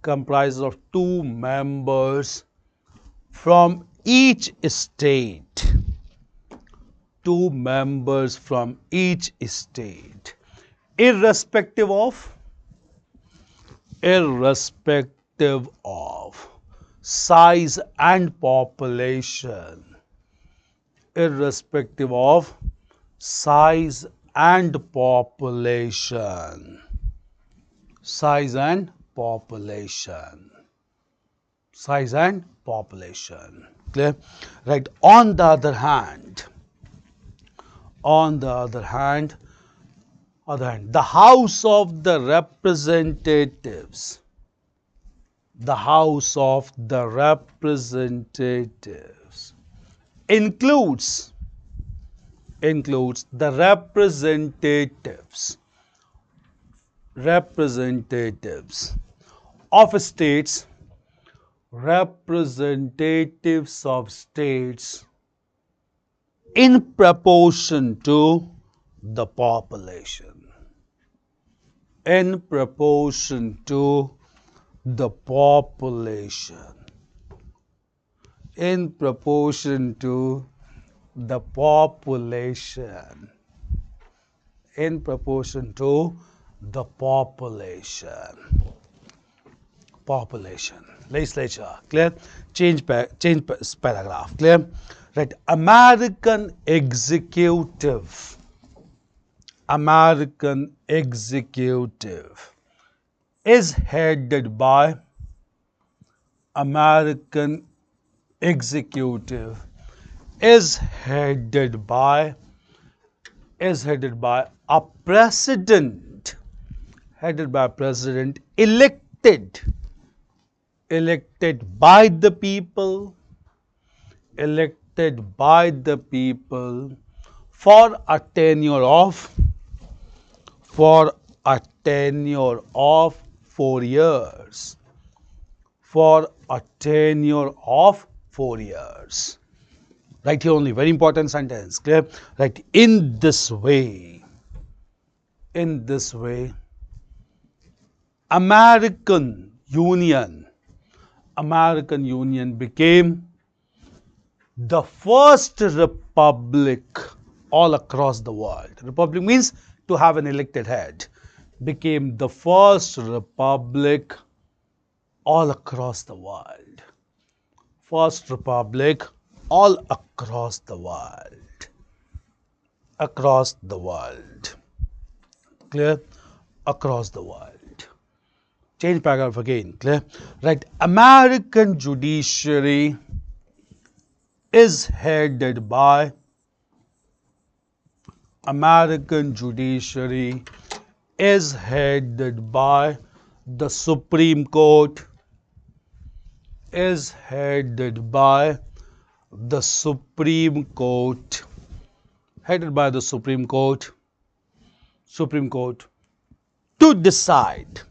Comprises of two members from each state. Two members from each state. Irrespective of size and population. Irrespective of size and population. Size and population. Size and population. Clear? Right. On the other hand, the House of the Representatives. The House of the Representatives includes the representatives of states, representatives of states in proportion to the population. In proportion to the population. In proportion to the population. In proportion to the population. Population. Legislature. Clear? Change paragraph. Clear? Right. American executive. American executive is headed by American executive is headed by a president, elected by the people, for a tenure of 4 years. For a tenure of 4 years. Right here only, very important sentence. Clear? Right. In this way, American Union became the first republic all across the world. Republic means to have an elected head. Became the first republic all across the world. First republic all across the world. Across the world. Clear? Across the world. Change paragraph again. Clear? Right. American judiciary is headed by the Supreme Court. Is headed by the Supreme Court. Headed by the Supreme Court. To decide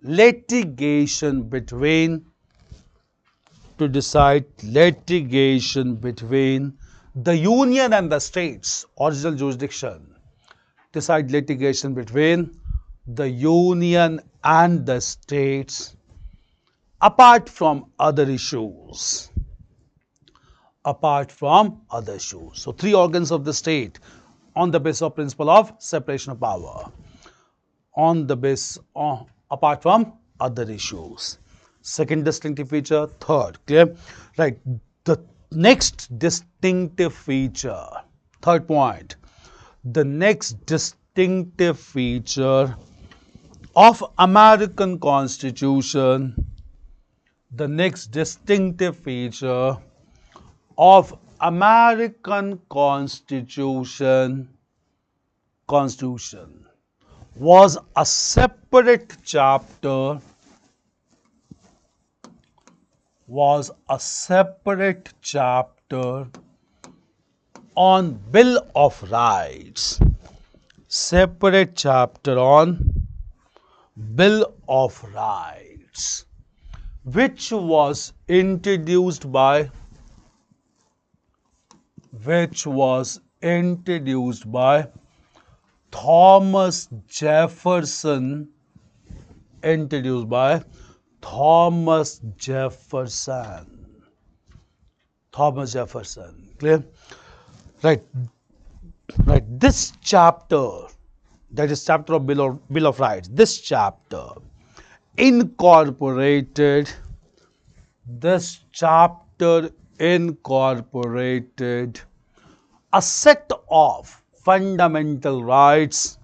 litigation between The union and the states, original jurisdiction, decide litigation between the union and the states apart from other issues. Apart from other issues. So, three organs of the state on the basis of principle of separation of power. On the basis apart from other issues. Second distinctive feature. Third, clear? Right. The next distinctive feature. Third point. The next distinctive feature of American Constitution. The next distinctive feature of American Constitution was a separate chapter on Bill of Rights. Separate chapter on Bill of Rights, which was introduced by Thomas Jefferson. Introduced by Thomas Jefferson. Clear? Right. This chapter, that is chapter of Bill of Rights, this chapter incorporated a set of fundamental rights,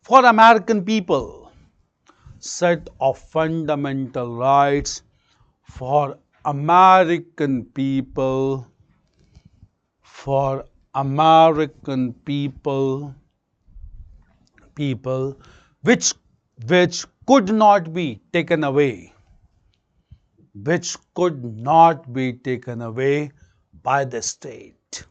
for American people, which could not be taken away, by the state,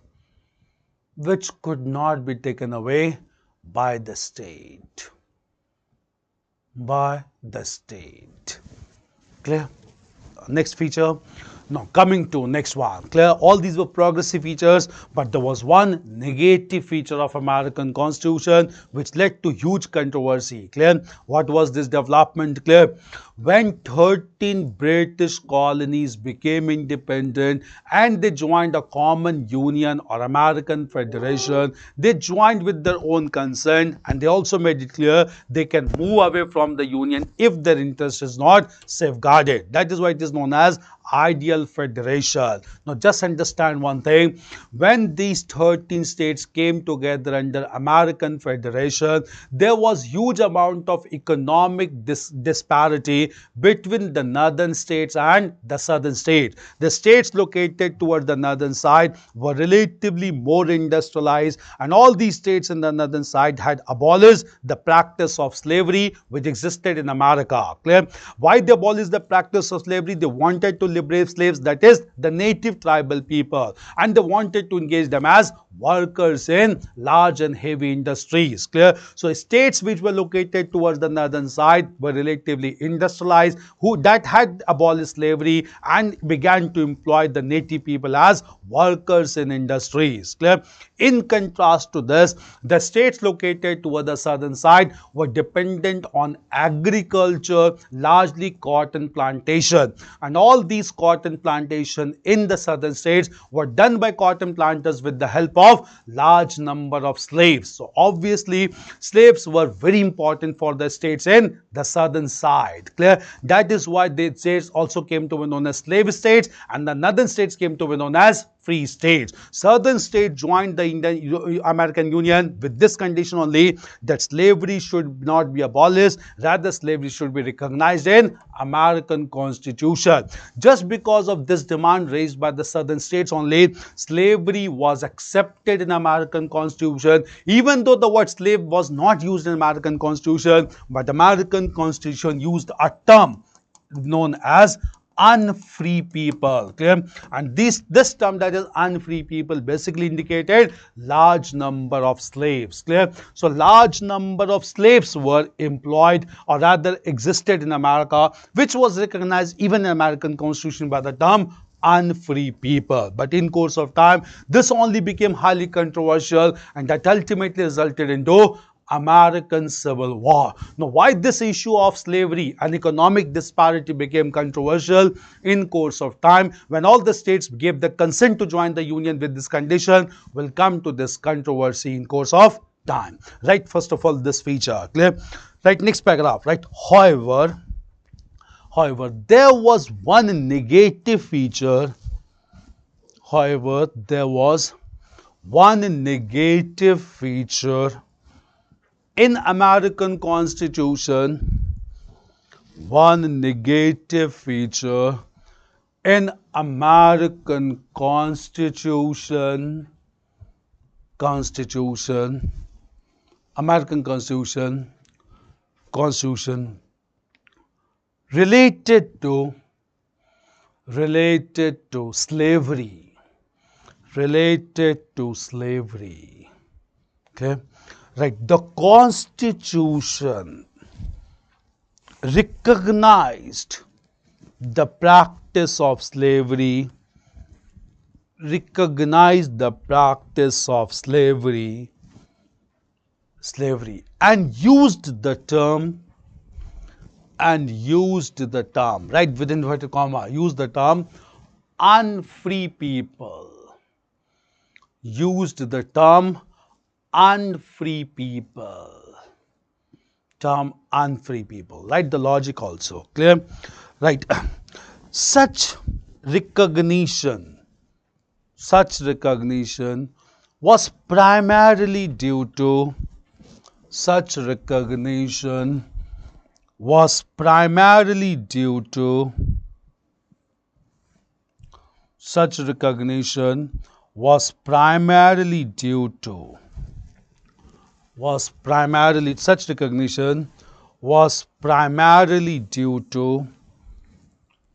Clear? Next feature. Now coming to next one. Clear? All these were progressive features, but there was one negative feature of American Constitution which led to huge controversy. Clear? What was this development? Clear? When 13 British colonies became independent and they joined a common union or American Federation, they joined with their own consent, and they also made it clear they can move away from the union if their interest is not safeguarded. That is why it is known as ideal federation. Now just understand one thing, when these 13 states came together under American Federation, there was huge amount of economic disparity between the northern states and the southern states. The states located towards the northern side were relatively more industrialized, and all these states in the northern side had abolished the practice of slavery which existed in America. Clear? Why they abolished the practice of slavery? They wanted to liberate slaves, that is the native tribal people, and they wanted to engage them as workers in large and heavy industries. Clear? So states which were located towards the northern side were relatively industrialized, that had abolished slavery and began to employ the native people as workers in industries. Clear? In contrast to this, the states located toward the southern side were dependent on agriculture, largely cotton plantation, and all these cotton plantation in the southern states were done by cotton planters with the help of large number of slaves. So obviously slaves were very important for the states in the southern side. Clear? That is why the states also came to be known as slave states, and the northern states came to be known as free states. Southern states joined the American Union with this condition only, that slavery should not be abolished, rather slavery should be recognized in American Constitution. Just because of this demand raised by the southern states only, slavery was accepted in American Constitution, even though the word slave was not used in American Constitution, but American Constitution used a term known as unfree people. Clear? And this term, that is unfree people, basically indicated large number of slaves. Clear? So large number of slaves were employed, or rather existed in America, which was recognized even in American Constitution by the term unfree people. But in course of time, this only became highly controversial, and that ultimately resulted into American Civil War. Now, why this issue of slavery and economic disparity became controversial in course of time, when all the states gave the consent to join the union with this condition, will come to this controversy in course of time. Right, first of all, this feature, clear? Right, next paragraph, right? However, there was one negative feature. However, there was one negative feature in American Constitution. One negative feature in American Constitution. American Constitution related to slavery. Okay, right? The Constitution recognized the practice of slavery. And used the term, right, within inverted comma, used the term unfree people. Right, the logic also, clear? Right. Such recognition was primarily due to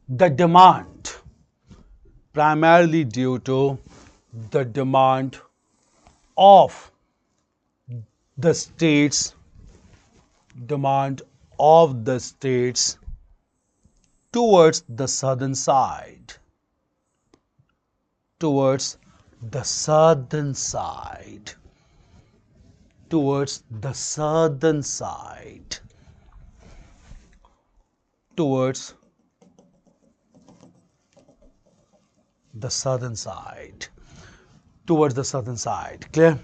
the demand, of the states, towards the southern side, towards the southern side. Clear?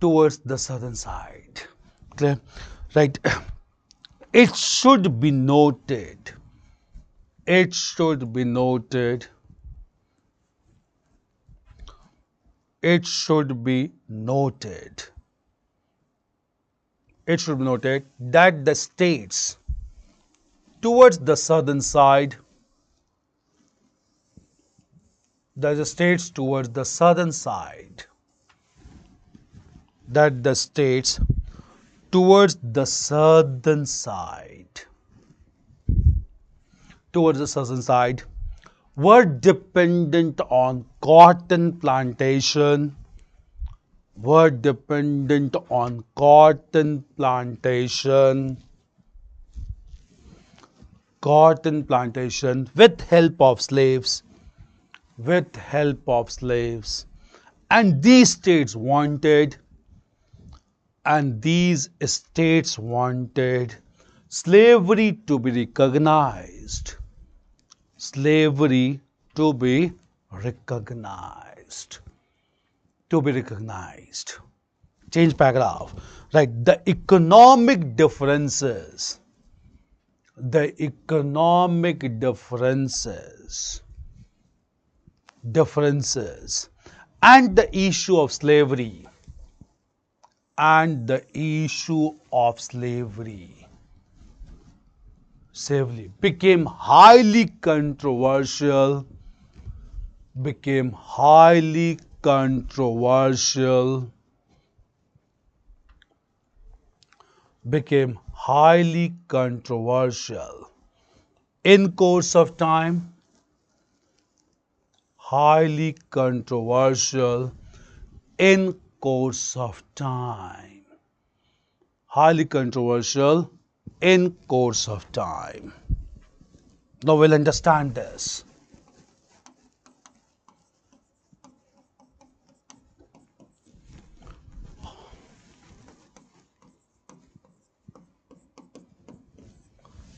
Towards the southern side. Clear? Right. It should be noted. That the states towards the southern side, that the states towards the southern side, were dependent on cotton plantation, with help of slaves, and these states wanted slavery to be recognized. Change paragraph. Right. The economic differences and the issue of slavery became highly controversial in course of time, highly controversial in course of time, highly controversial in course of time. Now we'll understand this.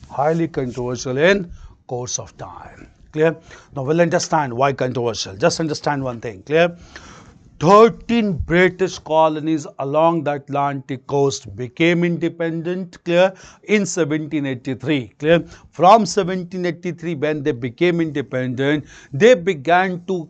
Highly controversial in course of time. Clear? Now we'll understand why controversial. Just understand one thing. Clear? 13 British colonies along the Atlantic coast became independent, clear, in 1783, clear. From 1783, when they became independent, they began to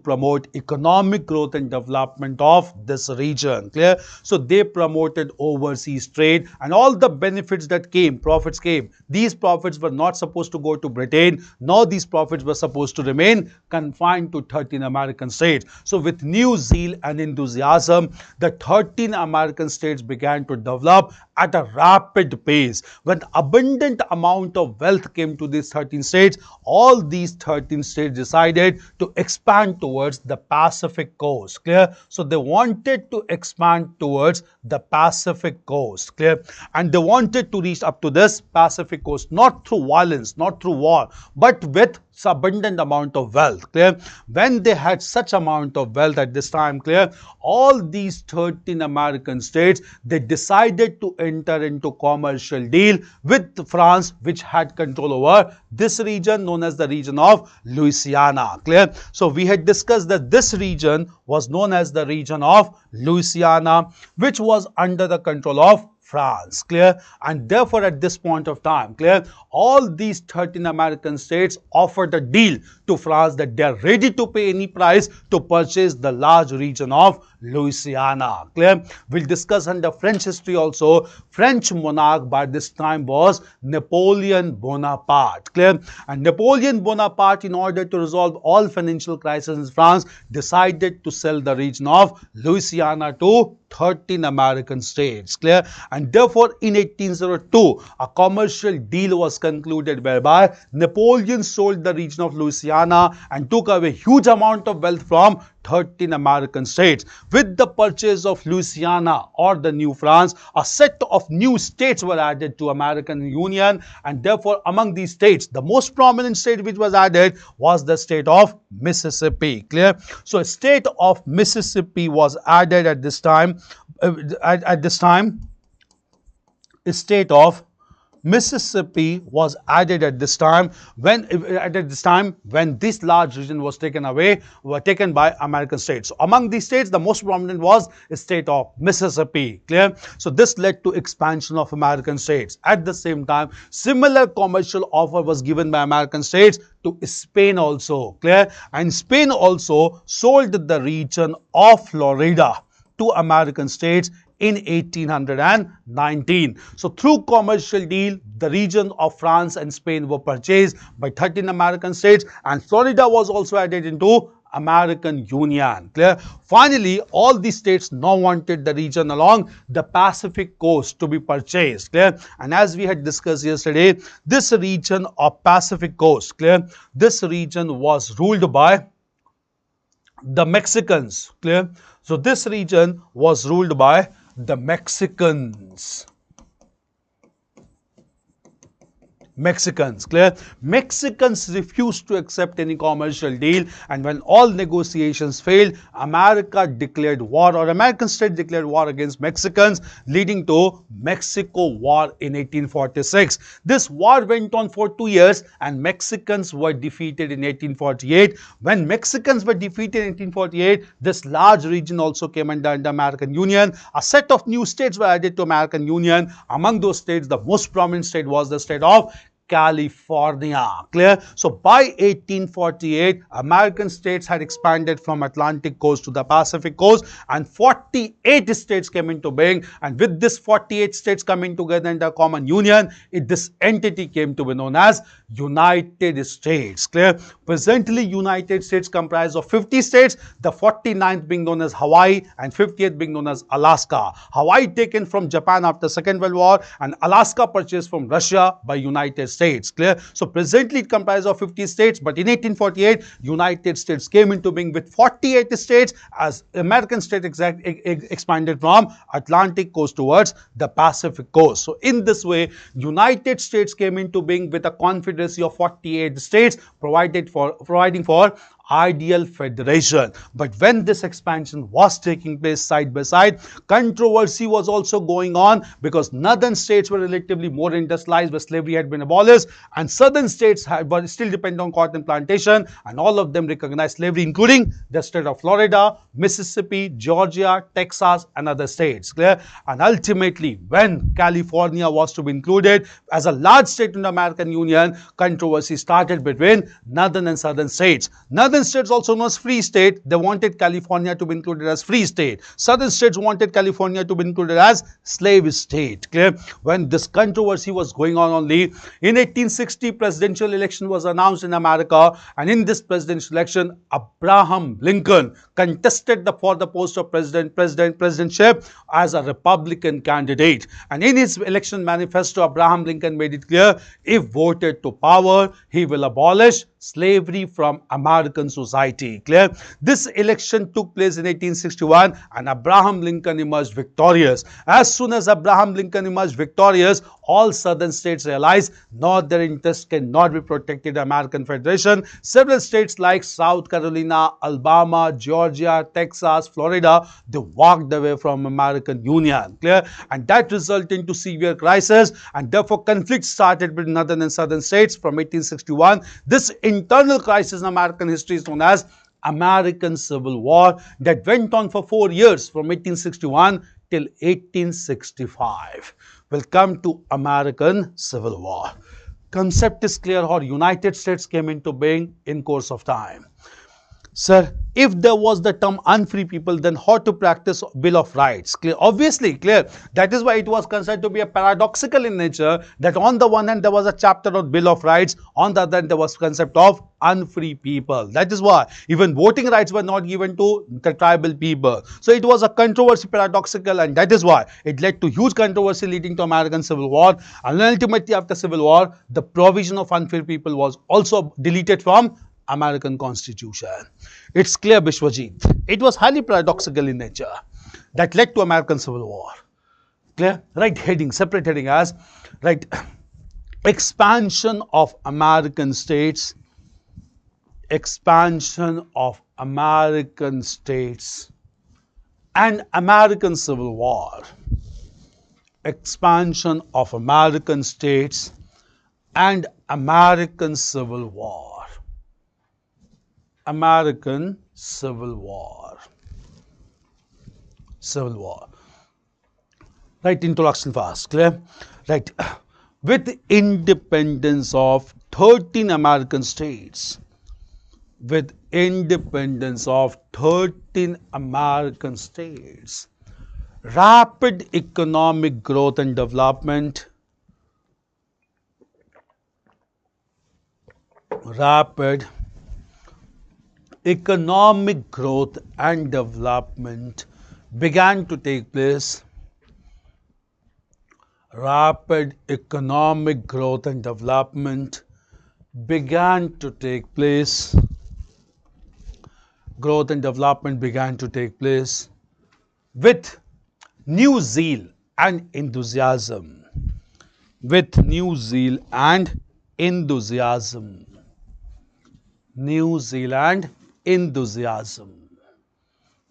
promote economic growth and development of this region, clear. So they promoted overseas trade and all the benefits that came, profits came. These profits were not supposed to go to Britain, nor these profits were supposed to remain confined to 13 American states. So with new zeal and enthusiasm, the 13 American states began to develop at a rapid pace. When abundant amount of wealth came to these 13 states, all these 13 states decided to expand towards the Pacific coast, clear? So they wanted to expand towards the Pacific coast, clear? And they wanted to reach up to this Pacific coast, not through violence, not through war, but with abundant amount of wealth, clear? When they had such amount of wealth at this time, clear, all these 13 American states, they decided to enter into commercial deal with France, which had control over this region known as the region of Louisiana, clear? So we had discussed that this region was known as the region of Louisiana, which was under the control of France, clear? And therefore at this point of time, clear, all these 13 American states offered a deal to France that they are ready to pay any price to purchase the large region of Louisiana, clear? We'll discuss under French history also. French monarch by this time was Napoleon Bonaparte, clear? And Napoleon Bonaparte, in order to resolve all financial crises in France, decided to sell the region of Louisiana to 13 American states, clear? And therefore in 1802 a commercial deal was concluded whereby Napoleon sold the region of Louisiana and took away huge amount of wealth from 13 American states. With the purchase of Louisiana or the New France, a set of new states were added to American Union, and therefore among these states, the most prominent state which was added was the state of Mississippi, clear? So a state of Mississippi was added at this time. A state of Mississippi was added at this time when this large region was taken by American states. So among these states, the most prominent was the state of Mississippi, clear? So this led to expansion of American states. At the same time, similar commercial offer was given by American states to Spain also, clear? And Spain also sold the region of Florida to American states in 1819. So through commercial deal, the region of France and Spain were purchased by 13 American states, and Florida was also added into American Union, clear? Finally, all these states now wanted the region along the Pacific coast to be purchased, clear? And as we had discussed yesterday, this region of Pacific coast, clear, this region was ruled by the Mexicans, clear? So this region was ruled by the Mexicans, clear? Mexicans refused to accept any commercial deal, and when all negotiations failed, American states declared war against Mexicans, leading to Mexico War in 1846. This war went on for 2 years and Mexicans were defeated in 1848. When Mexicans were defeated in 1848, this large region also came under the American Union. A set of new states were added to American Union. Among those states, the most prominent state was the state of California, clear? So by 1848, American states had expanded from Atlantic coast to the Pacific coast, and 48 states came into being. And with this 48 states coming together in the common union, this entity came to be known as United States. Clear? Presently, United States comprise of 50 states, the 49th being known as Hawaii and 50th being known as Alaska. Hawaii taken from Japan after Second World War and Alaska purchased from Russia by United States. Clear? So presently it comprises of 50 states, but in 1848, United States came into being with 48 states as American state expanded from Atlantic coast towards the Pacific coast. So in this way, United States came into being with a confederacy of 48 states providing for ideal federation. But when this expansion was taking place side by side, controversy was also going on because northern states were relatively more industrialized where slavery had been abolished, and southern states were still dependent on cotton plantation, and all of them recognized slavery, including the state of Florida, Mississippi, Georgia, Texas, and other states. Clear? And ultimately, when California was to be included as a large state in the American Union, controversy started between northern and southern states. Northern states, also known as free state, they wanted California to be included as free state. Southern states wanted California to be included as slave state. Clear? When this controversy was going on only, in 1860 presidential election was announced in America, and in this presidential election, Abraham Lincoln contested for the post of presidentship as a Republican candidate. And in his election manifesto, Abraham Lincoln made it clear, if voted to power, he will abolish slavery from American society. Clear? This election took place in 1861 and Abraham Lincoln emerged victorious. As soon as Abraham Lincoln emerged victorious, all southern states realized northern interests cannot be protected in American Federation. Several states like South Carolina, Alabama, Georgia, Texas, Florida, they walked away from American Union. Clear? And that resulted into severe crisis, and therefore conflict started between northern and southern states from 1861. This internal crisis in American history is known as American Civil War that went on for 4 years from 1861 till 1865. We'll come to American Civil War. Concept is clear how United States came into being in course of time. Sir, if there was the term unfree people, then how to practice Bill of Rights? Clear? Obviously, clear. That is why it was considered to be a paradoxical in nature that on the one hand there was a chapter on Bill of Rights, on the other hand there was concept of unfree people. That is why even voting rights were not given to the tribal people. So it was a controversy, paradoxical, and that is why it led to huge controversy leading to American Civil War. And ultimately after Civil War, the provision of unfree people was also deleted from American Constitution. It's clear, Bishwajit. It was highly paradoxical in nature that led to American Civil War. Clear? Right heading, separate heading as, right, expansion of American states, expansion of American states and American Civil War. Expansion of American states and American Civil War. American Civil War. Civil War. Right, introduction fast, clear? Right, with independence of 13 American states, with independence of 13 American states, rapid economic growth and development, rapid economic growth and development began to take place. Rapid economic growth and development began to take place. Growth and development began to take place with new zeal and enthusiasm. With new zeal and enthusiasm. New zeal and enthusiasm.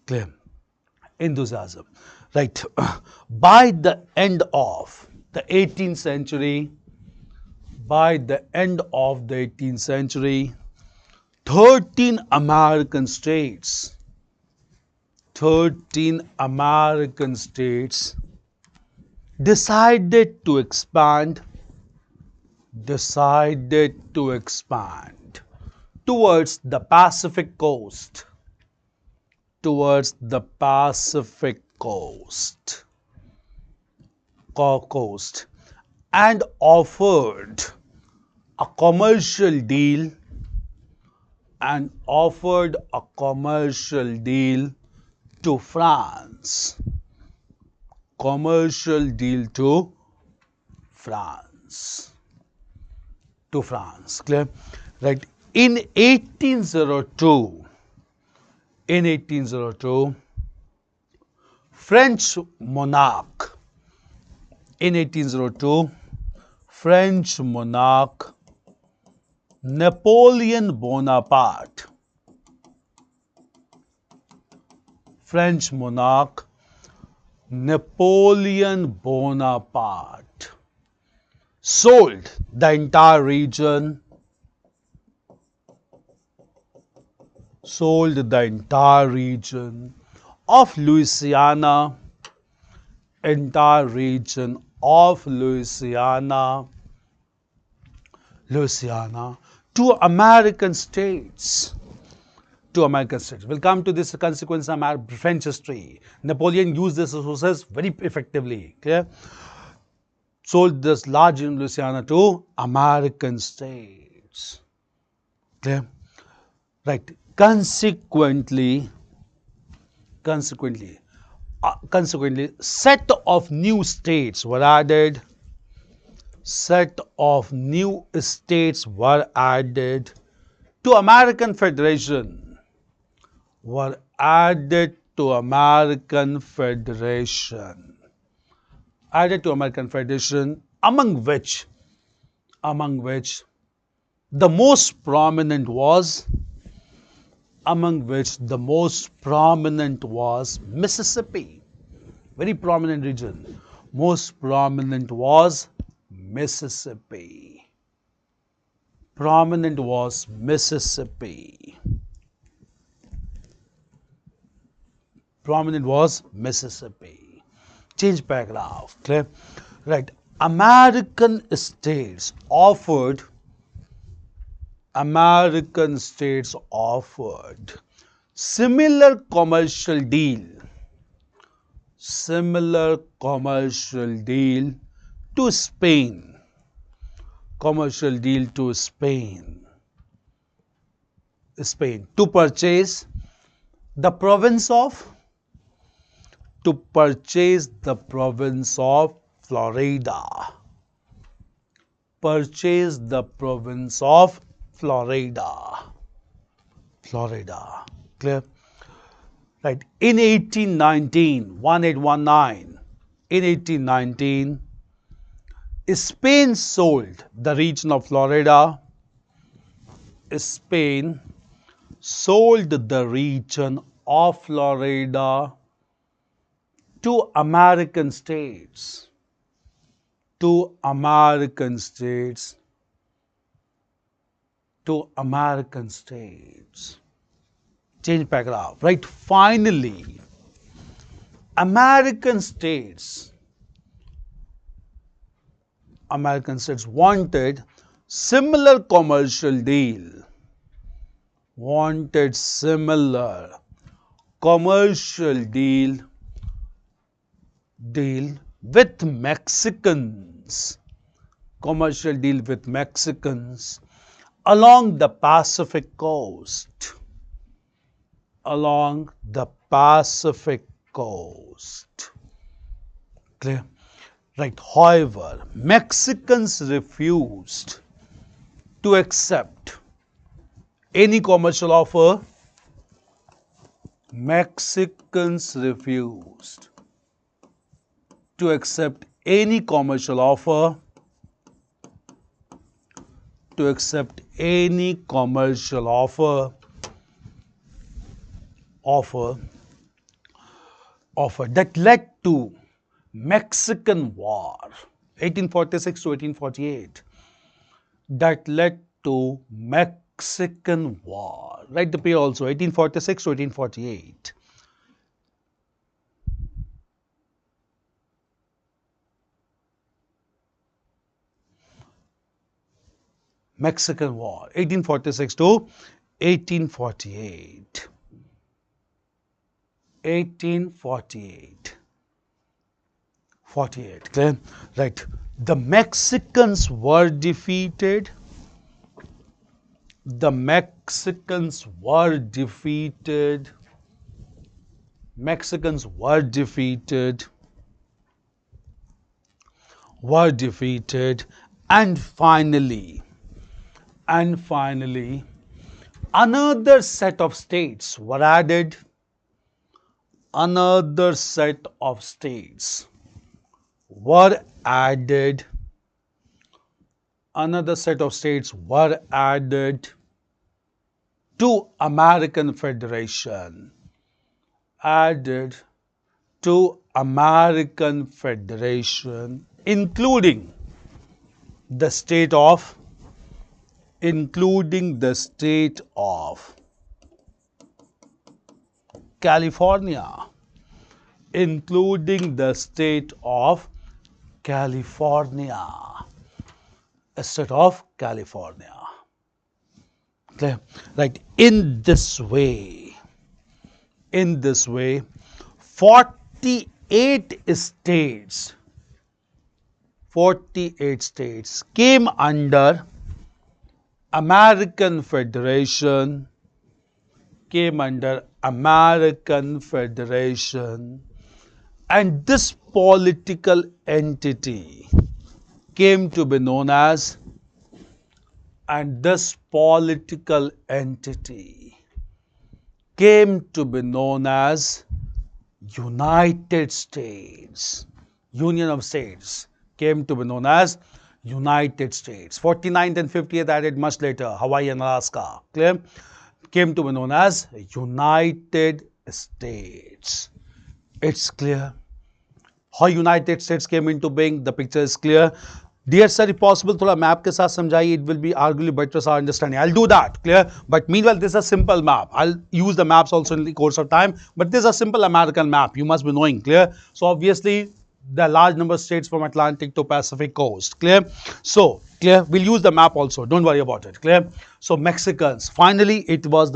Clear? Enthusiasm. Right. By the end of the 18th century, by the end of the 18th century, 13 American states, 13 American states decided to expand towards the Pacific coast, towards the Pacific coast, and offered a commercial deal and offered a commercial deal to France. Commercial deal to France. To France. Clear? Right. In 1802, French monarch. In 1802, French monarch Napoleon Bonaparte. French monarch Napoleon Bonaparte sold the entire region of Louisiana, to American states. We'll come to this consequence of French history. Napoleon used this resources very effectively. Okay? Sold this large in Louisiana to American states. Okay? Right. Consequently, set of new states were added. To American Federation. Among which the most prominent was Mississippi. Very prominent region. Most prominent was Mississippi. Change paragraph. Clear? Right. American states offered similar commercial deal to Spain. To purchase the province of Florida. Florida. Clear? Right. In 1819, Spain sold the region of Florida. To American states. Change paragraph. Right. Finally, American states wanted similar commercial deal with Mexicans. Along the Pacific coast. Clear? Right. However, Mexicans refused to accept any commercial offer. That led to Mexican War, 1846 to 1848. Mexican War. Write the period also, 1846 to 1848. Mexican War, 1846 to 1848. 48. Clear? Right. The Mexicans were defeated the Mexicans were defeated. Mexicans were defeated, and finally, another set of states were added. Another set of states were added. Another set of states were added to American Federation. Added to American Federation, including the state of California, including the state of California, a state of California. Okay, right. In this way, 48 states came under American Federation, and this political entity came to be known as, United States. Union of States came to be known as United States. 49th and 50th added much later, Hawaii and Alaska. Clear? Came to be known as United States. It's clear. How United States came into being, the picture is clear. Dear sir, if possible, थोड़ा map के साथ समझाइए. It will be arguably better our understanding. I'll do that. Clear? But meanwhile, this is a simple map. I'll use the maps also in the course of time. But this is a simple American map. You must be knowing. Clear? So obviously, the large number of states from Atlantic to Pacific coast. Clear? So, clear? We'll use the map also. Don't worry about it. Clear? So, Mexicans. Finally, it was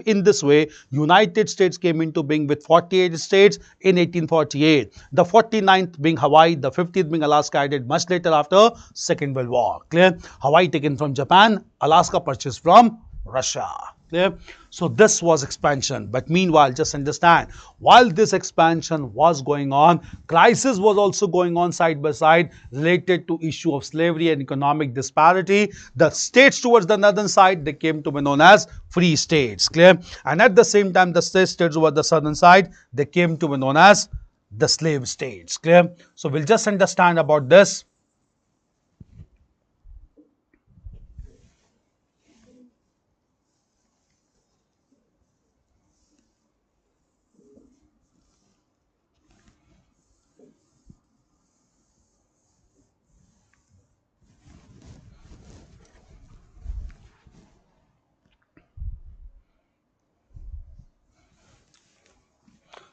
in this way, United States came into being with 48 states in 1848. The 49th being Hawaii, the 50th being Alaska, added much later after Second World War. Clear? Hawaii taken from Japan, Alaska purchased from Russia. Clear? So this was expansion. But meanwhile, just understand, while this expansion was going on, crisis was also going on side by side related to issue of slavery and economic disparity. The states towards the northern side, they came to be known as free states. Clear? And at the same time, the states over the southern side, they came to be known as the slave states. Clear? So we'll just understand about this.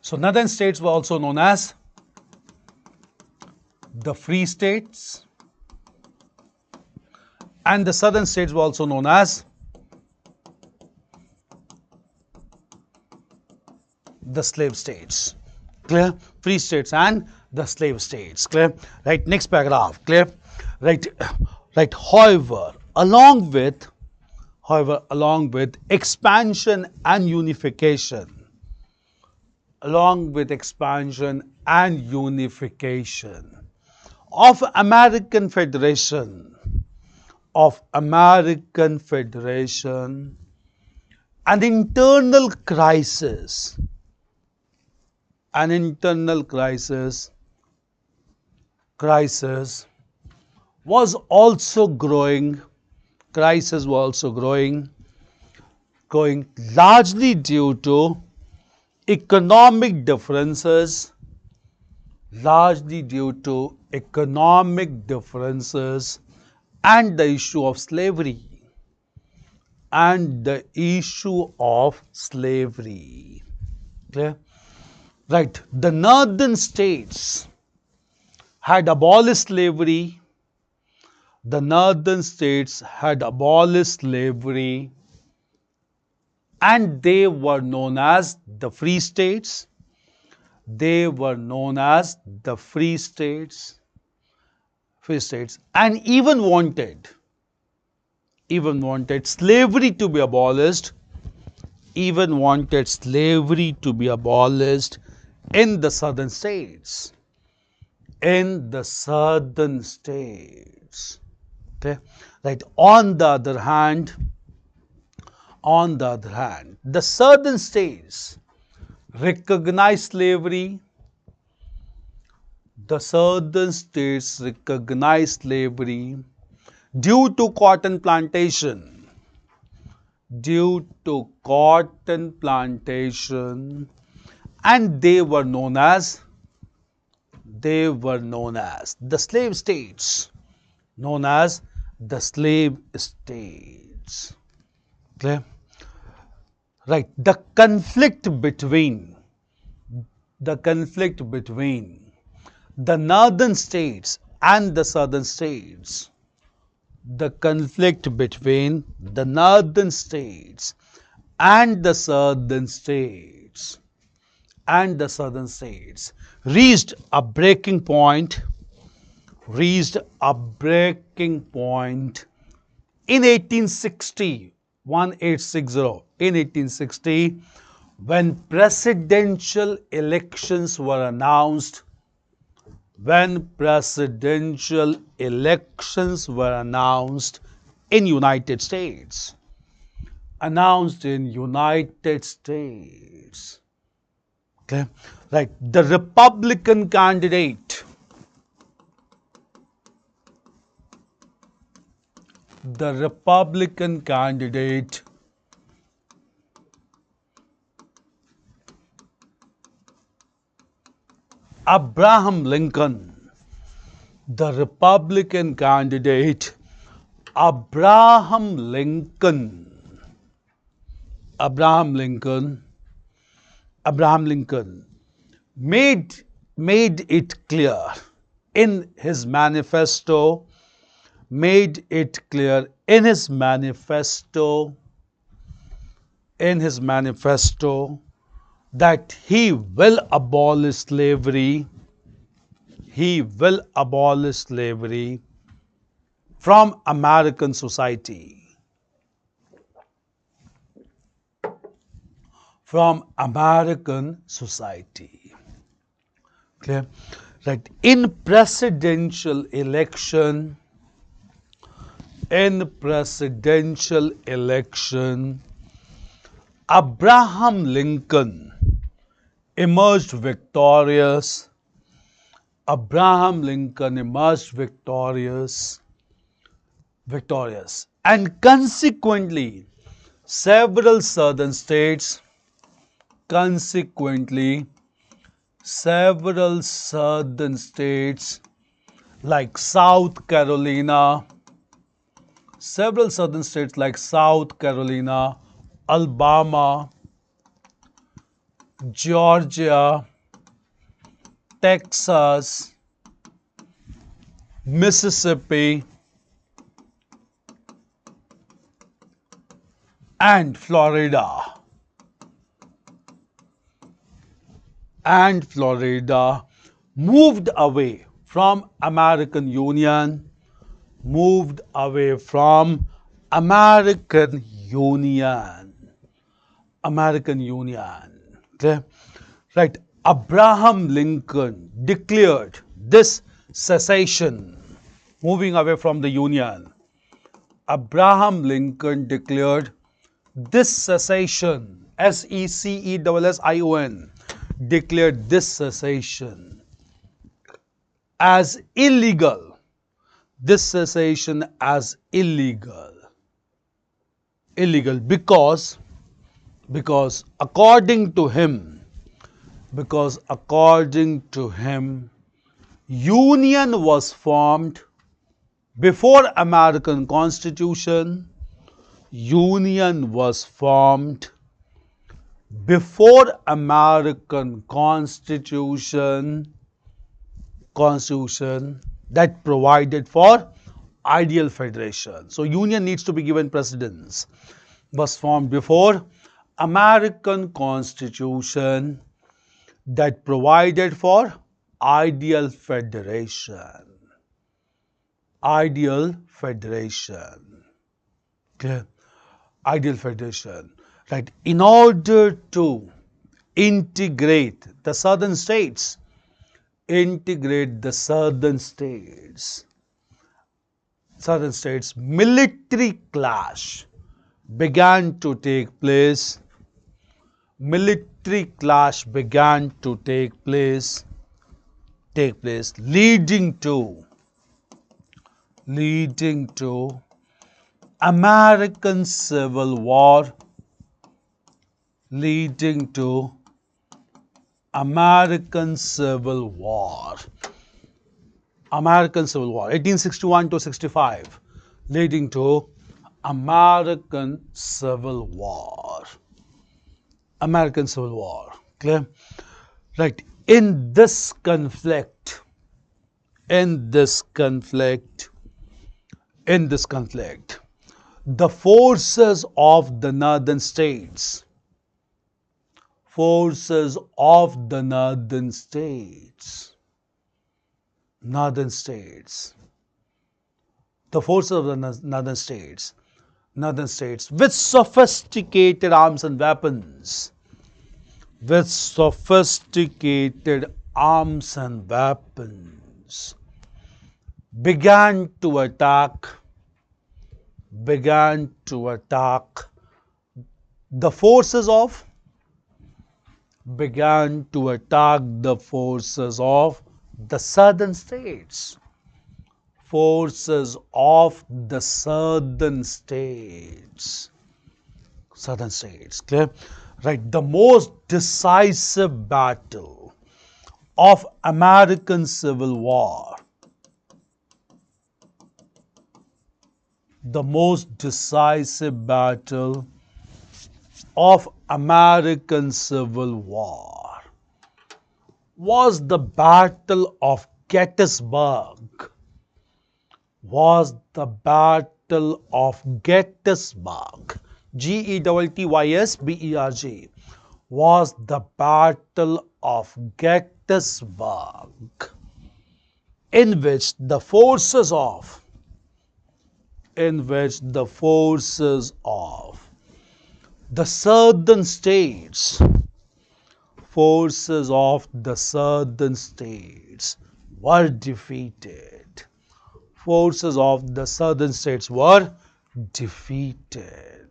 So northern states were also known as the free states, and the southern states were also known as the slave states. Clear? Free states and the slave states. Clear? Right. Next paragraph. Clear? Right. Right. However, along with expansion and unification, of American Federation, an internal crisis was also growing, going largely due to economic differences, and the issue of slavery. Clear? Right. The northern states had abolished slavery. And they were known as the free states. And even wanted even wanted slavery to be abolished, even wanted slavery to be abolished in the southern states. In the southern states. Okay, right. On the other hand, the southern states recognize slavery. The southern states recognize slavery due to cotton plantation. Due to cotton plantation, and they were known as the slave states. Known as the slave states. Clear? Right. The conflict between the northern states and the southern states. The conflict between the northern states and the southern states reached a breaking point in 1860, 1860, in 1860, when presidential elections were announced. In United States. Okay, right. The Republican candidate, Abraham Lincoln, Abraham Lincoln made it clear in his manifesto, that he will abolish slavery. From American society. Clear? Right. In presidential election, Abraham Lincoln emerged victorious. And consequently, several southern states like South Carolina, Alabama, Georgia, Texas, Mississippi, and Florida moved away from American Union. Okay? Right. Abraham Lincoln declared this secession, moving away from the Union. Abraham Lincoln declared this secession, secession, declared this secession as illegal. Because according to him, Union was formed before American Constitution. That provided for ideal federation. So Union needs to be given precedence. Was formed before American Constitution that provided for ideal federation. Clear? Ideal federation. Right. In order to integrate the southern states, military clash began to take place. Military clash began to take place, leading to American Civil War, leading to American Civil War, 1861 to 65, leading to American Civil War. American Civil War. Clear? Right. In this conflict, the forces of the northern states, northern states with sophisticated arms and weapons, began to attack the forces of the southern states. Clear? Right. The most decisive battle of American Civil War, was the Battle of Gettysburg. Gettysburg, was the Battle of Gettysburg, in which the forces of the southern states, were defeated. Forces of the southern states were defeated.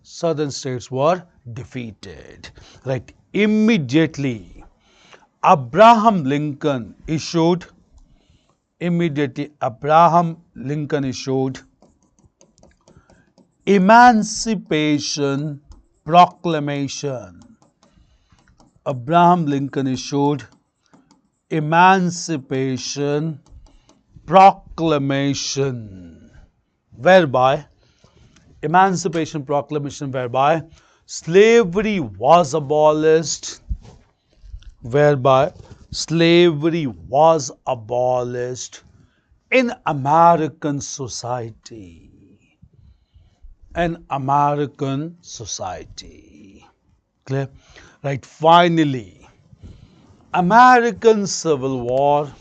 Southern states were defeated. Right. Immediately, Abraham Lincoln issued Emancipation Proclamation. Emancipation Proclamation, whereby slavery was abolished, in American society. Clear? Right. Finally, American Civil War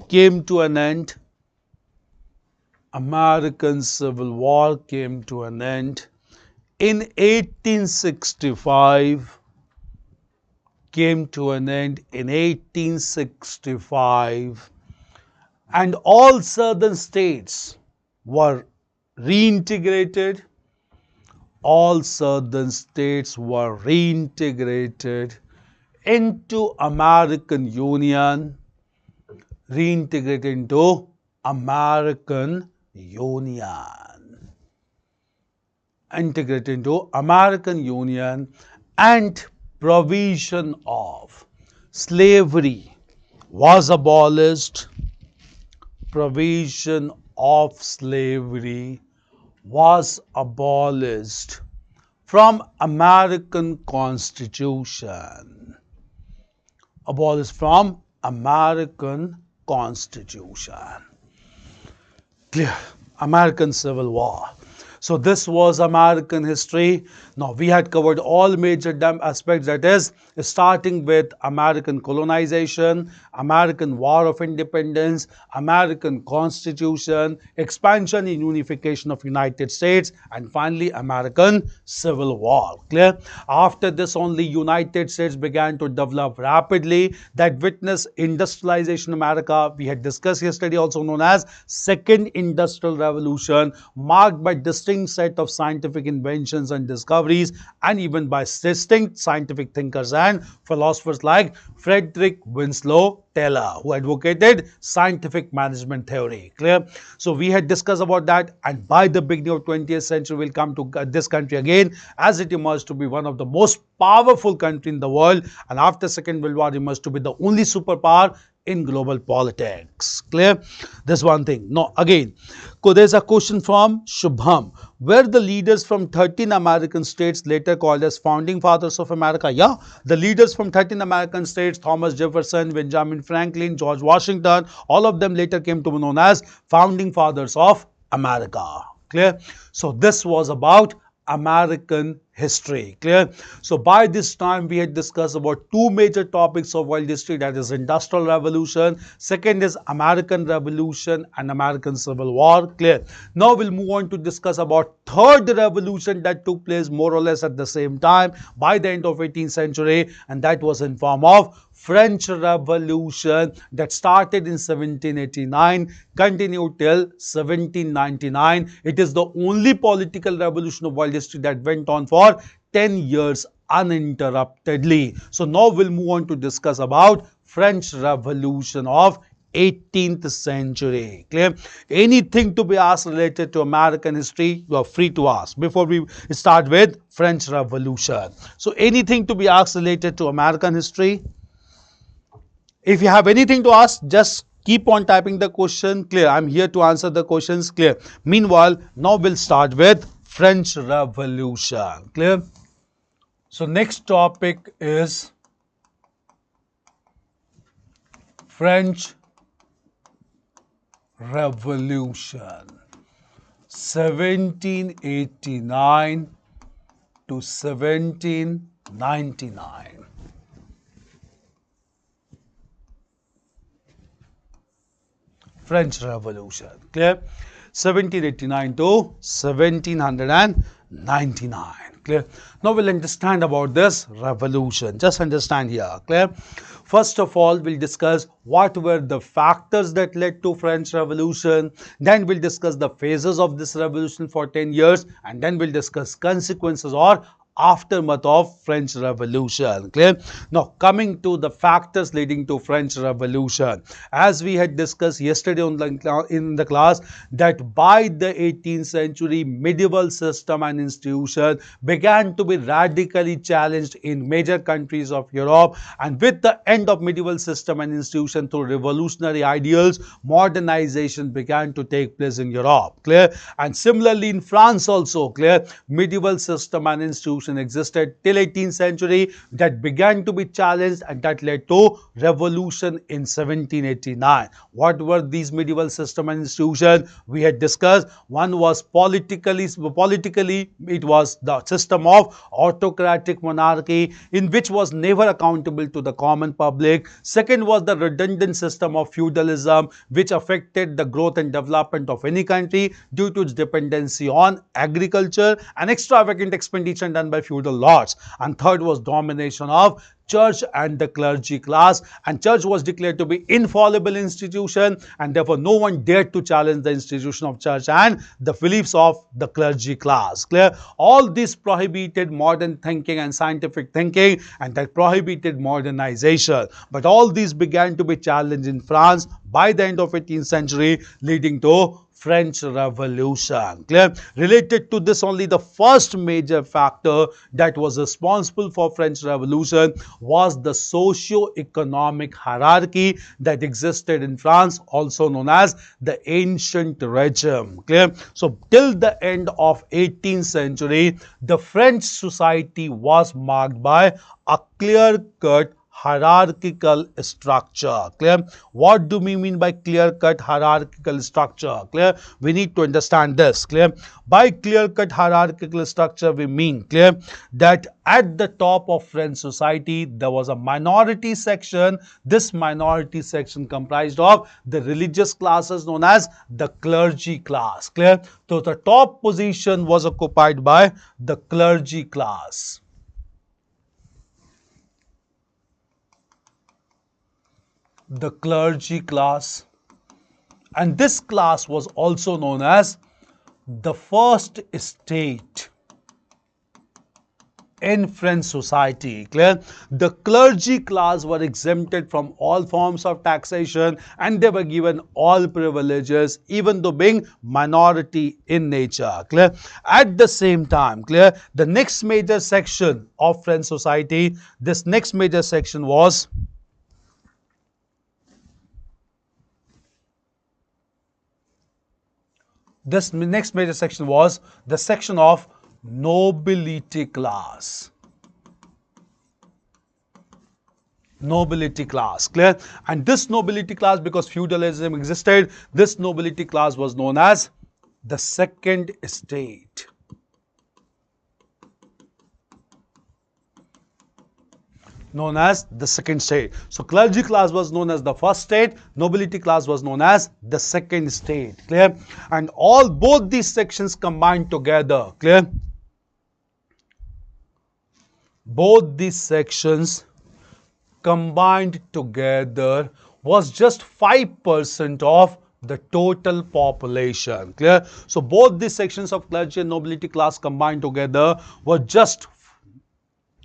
came to an end. In 1865, and all southern states were reintegrated. Into American Union. And provision of slavery was abolished. From American Constitution. Clear? American Civil War. So this was American history. Now we had covered all major aspects, that is starting with American colonization, American War of Independence, American Constitution, expansion and unification of United States, and finally American Civil War. Clear? After this only United States began to develop rapidly, that witnessed industrialization in America. We had discussed yesterday, also known as Second Industrial Revolution, marked by distinct set of scientific inventions and discoveries, and even by distinct scientific thinkers and philosophers like Frederick Winslow Taylor, who advocated scientific management theory. Clear? So we had discussed about that, and by the beginning of 20th century, we'll come to this country again as it emerged to be one of the most powerful country in the world, and after Second World War emerged to be the only superpower in global politics. Clear? This one thing. Now again, there's a question from Shubham. Were the leaders from 13 American states later called as founding fathers of America? Yeah, the leaders from 13 American states, Thomas Jefferson, Benjamin Franklin, George Washington, all of them later came to be known as founding fathers of America. Clear? So this was about American history. Clear? So by this time we had discussed about two major topics of world history, that is Industrial Revolution, second is American Revolution and American Civil War. Clear? Now we'll move on to discuss about third revolution that took place more or less at the same time by the end of 18th century, and that was in form of French Revolution that started in 1789, continued till 1799. It is the only political revolution of world history that went on for 10 years uninterruptedly. So now we'll move on to discuss about French Revolution of 18th century. Clear? Anything to be asked related to American history, you are free to ask before we start with French Revolution. So anything to be asked related to American history? If you have anything to ask, just keep on typing the question. Clear? I'm here to answer the questions. Clear? Meanwhile, now we'll start with French Revolution. Clear? So next topic is French Revolution, 1789 to 1799. French Revolution. Clear? 1789 to 1799. Clear? Now we'll understand about this revolution. Just understand here. Clear? First of all, we'll discuss what were the factors that led to French Revolution. Then we'll discuss the phases of this revolution for 10 years. And then we'll discuss consequences or aftermath of French Revolution. Clear? Now coming to the factors leading to French Revolution, as we had discussed yesterday in the class, that by the 18th century medieval system and institution began to be radically challenged in major countries of Europe, and with the end of medieval system and institution through revolutionary ideals, modernization began to take place in Europe. Clear? And similarly in France also. Clear? Medieval system and institution existed till 18th century that began to be challenged, and that led to revolution in 1789. What were these medieval system and institutions? We had discussed. One was politically it was the system of autocratic monarchy in which was never accountable to the common public. Second was the redundant system of feudalism, which affected the growth and development of any country due to its dependency on agriculture and extravagant expenditure done by feudal lords. And third was domination of church and the clergy class, and church was declared to be infallible institution, and therefore no one dared to challenge the institution of church and the beliefs of the clergy class. Clear? All this prohibited modern thinking and scientific thinking, and that prohibited modernization. But all these began to be challenged in France by the end of 18th century, leading to French Revolution. Clear? Related to this only, the first major factor that was responsible for French Revolution was the socio-economic hierarchy that existed in France, also known as the ancient regime. Clear? So till the end of 18th century, the French society was marked by a clear-cut hierarchical structure. Clear? What do we mean by clear-cut hierarchical structure? Clear? We need to understand this. Clear? By clear-cut hierarchical structure, we mean, clear, that at the top of French society, there was a minority section. This minority section comprised of the religious classes known as the clergy class. Clear? So the top position was occupied by the clergy class. The clergy class, and this class was also known as the first state in French society. Clear? The clergy class were exempted from all forms of taxation and they were given all privileges even though being minority in nature. Clear? At the same time, clear, the next major section of French society, this next major section was the section of nobility class. Nobility class. Clear? And this nobility class, because feudalism existed, this nobility class was known as the second state. Known as the second state. So clergy class was known as the first state, nobility class was known as the second state. Clear? And both these sections combined together. Clear? Both these sections combined together was just 5% of the total population. Clear? So both these sections of clergy and nobility class combined together were just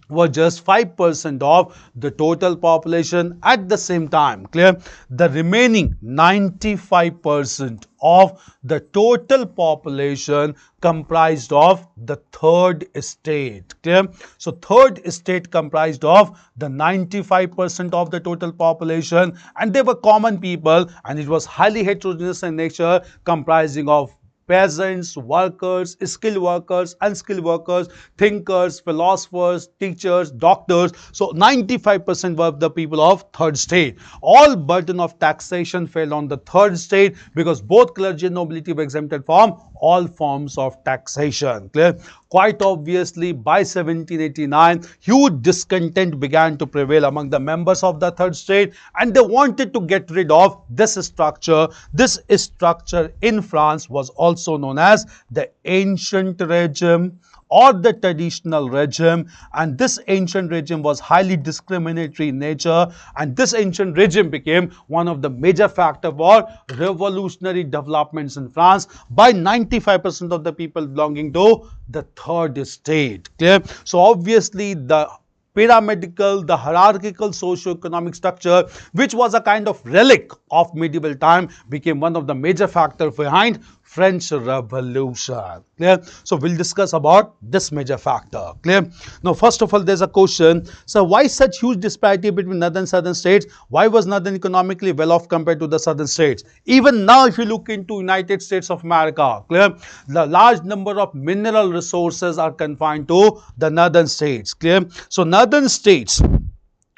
5% of the total population. At the same time, clear, the remaining 95% of the total population comprised of the third state. Clear? So third state comprised of the 95% of the total population, and they were common people, and it was highly heterogeneous in nature, comprising of peasants, workers, skilled workers, unskilled workers, thinkers, philosophers, teachers, doctors. So 95% were the people of third state. All burden of taxation fell on the third state because both clergy and nobility were exempted from all forms of taxation. Clear? Quite obviously, by 1789, huge discontent began to prevail among the members of the third state, and they wanted to get rid of this structure. This structure in France was also known as the ancient regime or the traditional regime, and this ancient regime was highly discriminatory in nature, and this ancient regime became one of the major factors for revolutionary developments in France by 95% of the people belonging to the third state. Clear? So obviously the pyramidical, the hierarchical socio-economic structure, which was a kind of relic of medieval time, became one of the major factors behind French Revolution. Clear? So we'll discuss about this major factor. Clear? Now, first of all, there's a question. So why such huge disparity between northern and southern states? Why was northern economically well off compared to the southern states? Even now, if you look into United States of America, clear, the large number of mineral resources are confined to the northern states. Clear? So northern states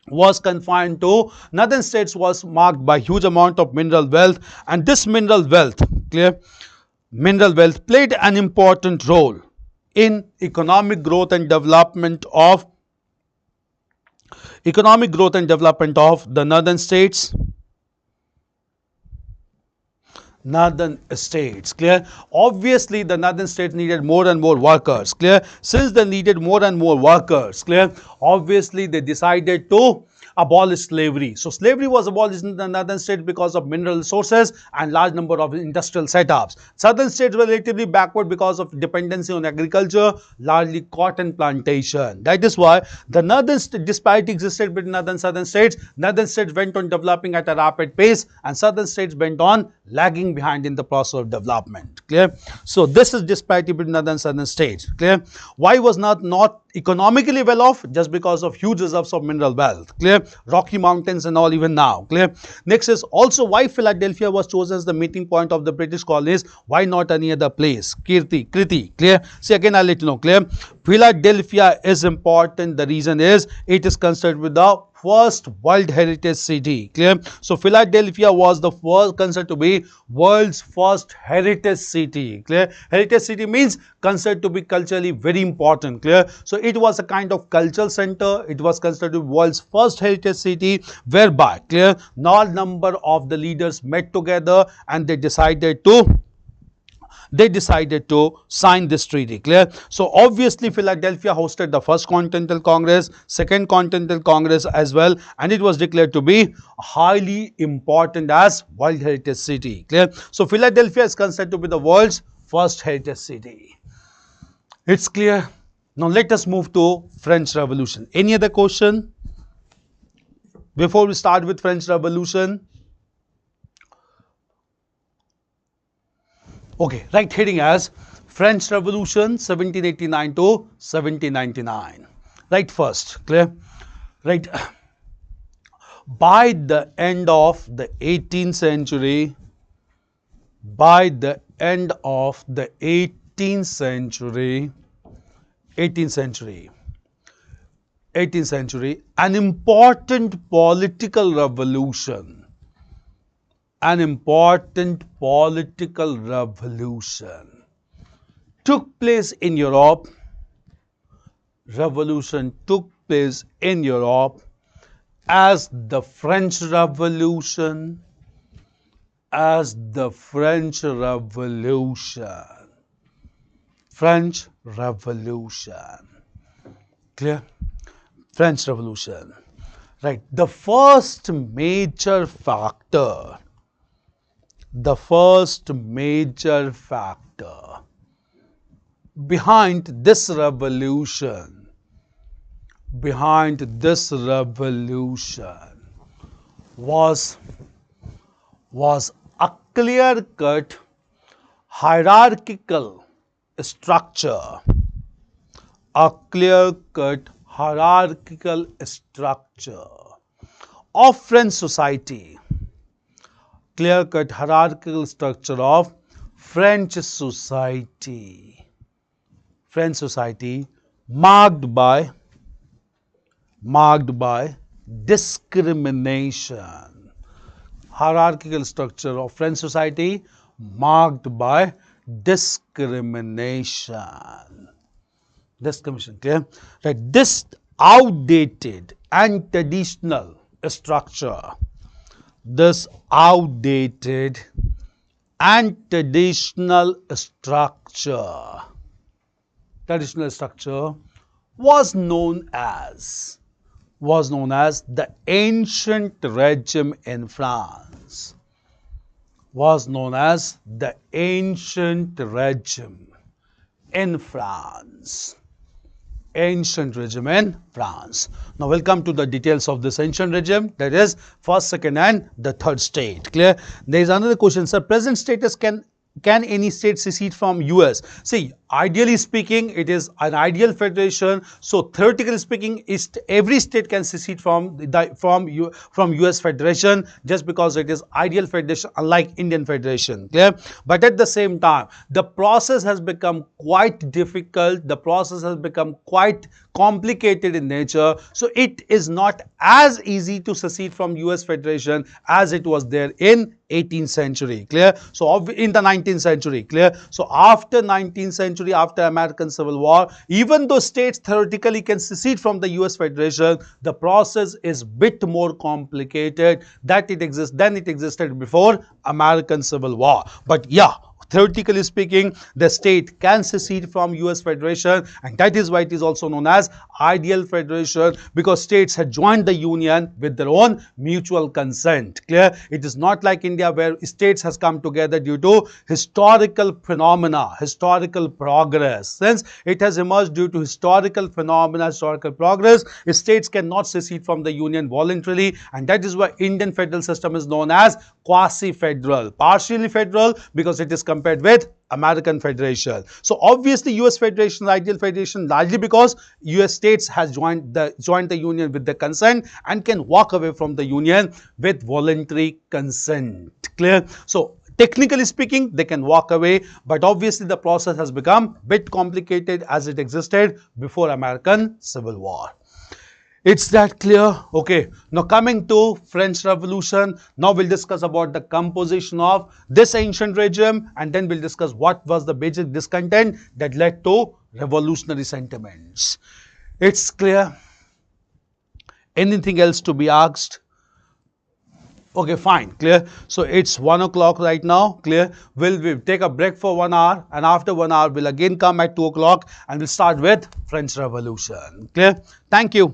was marked by huge amount of mineral wealth, and this mineral wealth, clear, mineral wealth played an important role in economic growth and development of the northern states. Clear? Obviously, the northern states needed more and more workers. Clear? Since they needed more and more workers, clear, obviously they decided to abolish slavery. So slavery was abolished in the northern states because of mineral resources and large number of industrial setups. Southern states were relatively backward because of dependency on agriculture, largely cotton plantation. That is why the northern disparity existed between northern and southern states. Northern states went on developing at a rapid pace, and southern states went on lagging behind in the process of development. Clear? So this is disparity between northern and southern states. Clear? Why was not economically well off? Just because of huge reserves of mineral wealth. Clear? Rocky Mountains and all even now. Clear? Next is also why Philadelphia was chosen as the meeting point of the British colonies. Why not any other place? Kriti. Clear? See, again I'll let you know. Clear? Philadelphia is important. The reason is it is considered with the first World Heritage City. Clear? So Philadelphia was the first considered to be world's first heritage city. Clear? Heritage city means considered to be culturally very important. Clear? So it was a kind of cultural center. It was considered to be world's first heritage city, whereby clear large number of the leaders met together and they decided to sign this treaty. Clear? So obviously Philadelphia hosted the first Continental Congress, second Continental Congress as well, and it was declared to be highly important as World Heritage City. Clear? So Philadelphia is considered to be the world's first heritage city. It's clear. Now let us move to French Revolution. Any other question before we start with French Revolution? Okay, right heading as French Revolution 1789 to 1799. Right first, clear? Right. By the end of the 18th century, an important political revolution took place in Europe. As the French Revolution. Clear? French Revolution. Right. The first major factor behind this revolution was a clear-cut hierarchical structure. Of French society. Clear-cut hierarchical structure of French society. Marked by discrimination. Hierarchical structure of French society marked by discrimination. Clear? Right. This outdated and traditional structure. Traditional structure was known as the ancient regime in France. Ancient regime in France. Now we'll come to the details of this ancient regime, that is first, second and the third state. Clear? There is another question, sir. Present status, can any state secede from US? See, ideally speaking, it is an ideal federation. So theoretically speaking, every state can secede from US federation just because it is ideal federation, unlike Indian federation. Clear? But at the same time, the process has become quite difficult. The process has become quite complicated in nature. So it is not as easy to secede from US federation as it was there in 18th century. Clear? So in the 19th century. Clear? So after 19th century, after American Civil War, even though states theoretically can secede from the US federation, the process is bit more complicated than it existed before American Civil War. But yeah, theoretically speaking, the state can secede from US federation, and that is why it is also known as ideal federation, because states had joined the union with their own mutual consent. Clear? It is not like India where states has come together due to historical phenomena, historical progress. Since it has emerged due to historical phenomena, historical progress, states cannot secede from the union voluntarily, and that is why Indian federal system is known as quasi-federal, partially federal, because it is compared with American Federation. So obviously US Federation, ideal federation, largely because US states has joined the union with the consent and can walk away from the union with voluntary consent. Clear? So technically speaking, they can walk away, but obviously the process has become a bit complicated as it existed before American Civil War. It's that clear? Okay. Now coming to French Revolution, now we'll discuss about the composition of this ancient regime, and then we'll discuss what was the basic discontent that led to revolutionary sentiments. It's clear? Anything else to be asked? Okay, fine, clear. So it's 1 o'clock right now, clear. We'll take a break for 1 hour, and after 1 hour, we'll again come at 2 o'clock and we'll start with French Revolution, clear. Thank you.